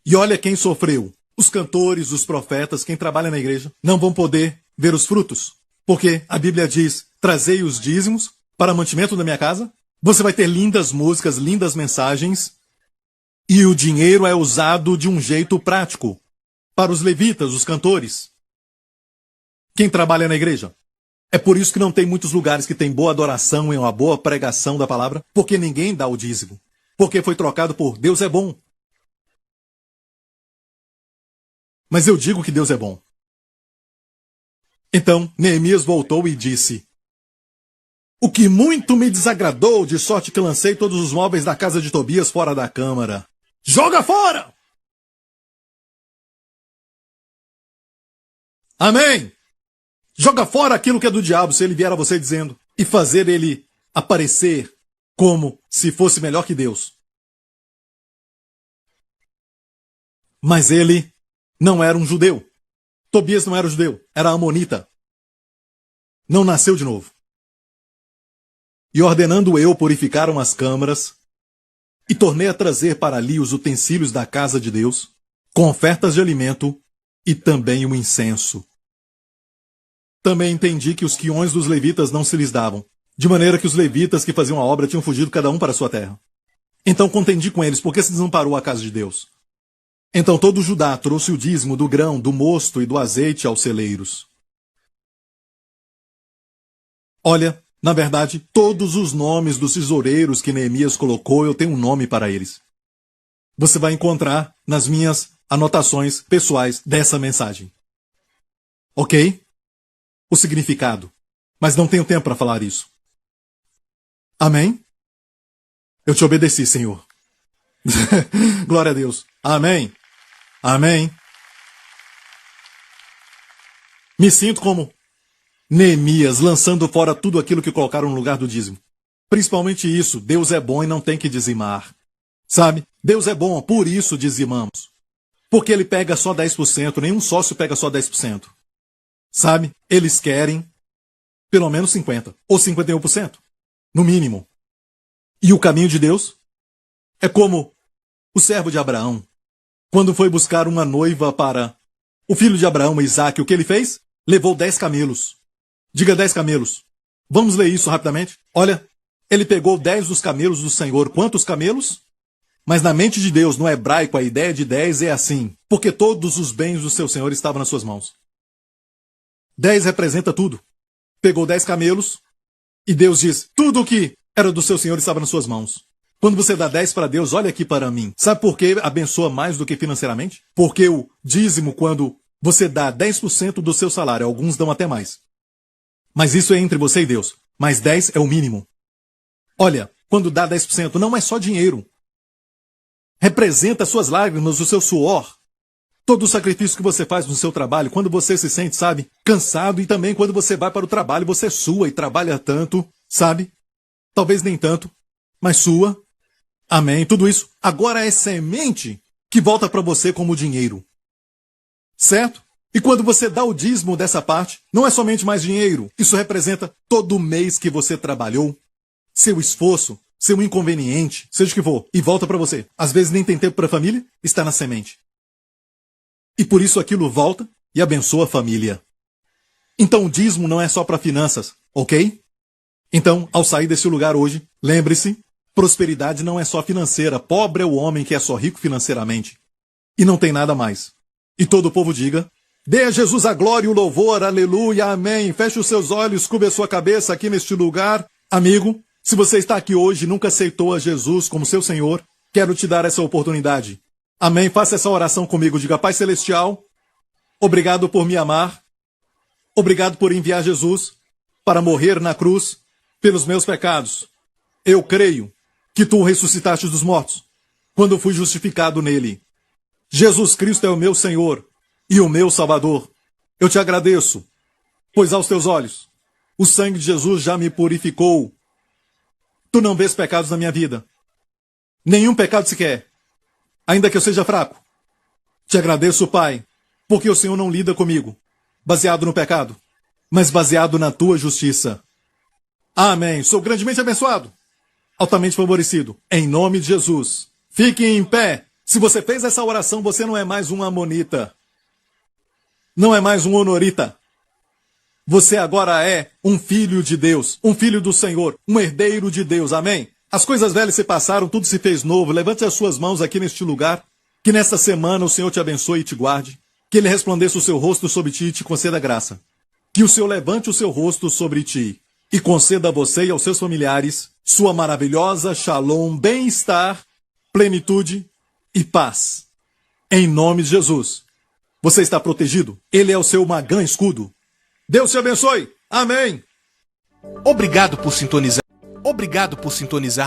E olha quem sofreu. Os cantores, os profetas, quem trabalha na igreja, não vão poder ver os frutos. Porque a Bíblia diz, trazei os dízimos para mantimento da minha casa. Você vai ter lindas músicas, lindas mensagens. E o dinheiro é usado de um jeito prático. Para os levitas, os cantores. Quem trabalha na igreja. É por isso que não tem muitos lugares que tem boa adoração e uma boa pregação da palavra. Porque ninguém dá o dízimo. Porque foi trocado por Deus é bom. Mas eu digo que Deus é bom. Então, Neemias voltou e disse: o que muito me desagradou, de sorte que lancei todos os móveis da casa de Tobias fora da câmara. Joga fora! Amém! Joga fora aquilo que é do diabo, se ele vier a você dizendo, e fazer ele aparecer como se fosse melhor que Deus. Mas ele não era um judeu. Tobias não era judeu, era amonita. Não nasceu de novo. E ordenando eu, purificaram as câmaras, e tornei a trazer para ali os utensílios da casa de Deus, com ofertas de alimento e também o incenso. Também entendi que os quiões dos levitas não se lhes davam, de maneira que os levitas que faziam a obra tinham fugido cada um para a sua terra. Então contendi com eles, porque se desamparou a casa de Deus. Então todo Judá trouxe o dízimo do grão, do mosto e do azeite aos celeiros. Olha, na verdade, todos os nomes dos tesoureiros que Neemias colocou, eu tenho um nome para eles. Você vai encontrar nas minhas anotações pessoais dessa mensagem. Ok? O significado. Mas não tenho tempo para falar isso. Amém? Eu te obedeci, Senhor. Glória a Deus. Amém. Amém. Me sinto como Neemias, lançando fora tudo aquilo que colocaram no lugar do dízimo. Principalmente isso, Deus é bom e não tem que dizimar. Sabe? Deus é bom, por isso dizimamos. Porque ele pega só 10%, nenhum sócio pega só 10%. Sabe? Eles querem pelo menos 50%, ou 51%, no mínimo. E o caminho de Deus é como o servo de Abraão, quando foi buscar uma noiva para o filho de Abraão, Isaque, o que ele fez? Levou 10 camelos. Diga 10 camelos. Vamos ler isso rapidamente? Olha, ele pegou 10 dos camelos do Senhor. Quantos camelos? Mas na mente de Deus, no hebraico, a ideia de 10 é assim, porque todos os bens do seu Senhor estavam nas suas mãos. 10 representa tudo. Pegou 10 camelos e Deus diz, tudo o que era do seu Senhor estava nas suas mãos. Quando você dá 10 para Deus, olha aqui para mim. Sabe por que abençoa mais do que financeiramente? Porque o dízimo, quando você dá 10% do seu salário, alguns dão até mais. Mas isso é entre você e Deus. Mas 10 é o mínimo. Olha, quando dá 10%, não é só dinheiro. Representa as suas lágrimas, o seu suor. Todo o sacrifício que você faz no seu trabalho, quando você se sente, sabe, cansado, e também quando você vai para o trabalho, você sua e trabalha tanto, sabe? Talvez nem tanto, mas sua. Amém. Tudo isso agora é semente que volta para você como dinheiro. Certo? E quando você dá o dízimo dessa parte, não é somente mais dinheiro. Isso representa todo o mês que você trabalhou, seu esforço, seu inconveniente, seja o que for, e volta para você. Às vezes nem tem tempo para a família, está na semente. E por isso aquilo volta e abençoa a família. Então o dízimo não é só para finanças, ok? Então, ao sair desse lugar hoje, lembre-se, prosperidade não é só financeira. Pobre é o homem que é só rico financeiramente. E não tem nada mais. E todo o povo diga, dê a Jesus a glória e o louvor, aleluia, amém. Feche os seus olhos, cubra a sua cabeça aqui neste lugar. Amigo, se você está aqui hoje e nunca aceitou a Jesus como seu Senhor, quero te dar essa oportunidade. Amém. Faça essa oração comigo. Diga, Pai Celestial, obrigado por me amar. Obrigado por enviar Jesus para morrer na cruz pelos meus pecados. Eu creio que tu o ressuscitaste dos mortos quando fui justificado nele. Jesus Cristo é o meu Senhor e o meu Salvador. Eu te agradeço, pois aos teus olhos o sangue de Jesus já me purificou. Tu não vês pecados na minha vida. Nenhum pecado sequer. Ainda que eu seja fraco. Te agradeço, Pai, porque o Senhor não lida comigo, baseado no pecado, mas baseado na tua justiça. Amém. Sou grandemente abençoado, altamente favorecido, em nome de Jesus. Fique em pé. Se você fez essa oração, você não é mais um amonita. Não é mais um honorita. Você agora é um filho de Deus, um filho do Senhor, um herdeiro de Deus. Amém? As coisas velhas se passaram, tudo se fez novo. Levante as suas mãos aqui neste lugar. Que nesta semana o Senhor te abençoe e te guarde. Que Ele resplandeça o seu rosto sobre ti e te conceda graça. Que o Senhor levante o seu rosto sobre ti e conceda a você e aos seus familiares sua maravilhosa shalom, bem-estar, plenitude e paz. Em nome de Jesus. Você está protegido. Ele é o seu magã escudo. Deus te abençoe. Amém. Obrigado por sintonizar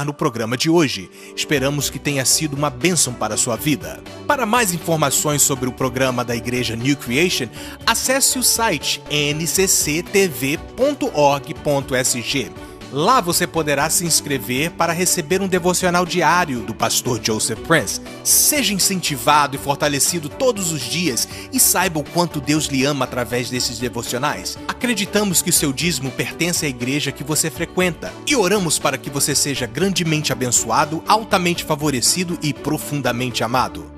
no programa de hoje. Esperamos que tenha sido uma bênção para a sua vida. Para mais informações sobre o programa da Igreja New Creation, acesse o site ncctv.org.sg. Lá você poderá se inscrever para receber um devocional diário do pastor Joseph Prince. Seja incentivado e fortalecido todos os dias e saiba o quanto Deus lhe ama através desses devocionais. Acreditamos que o seu dízimo pertence à igreja que você frequenta e oramos para que você seja grandemente abençoado, altamente favorecido e profundamente amado.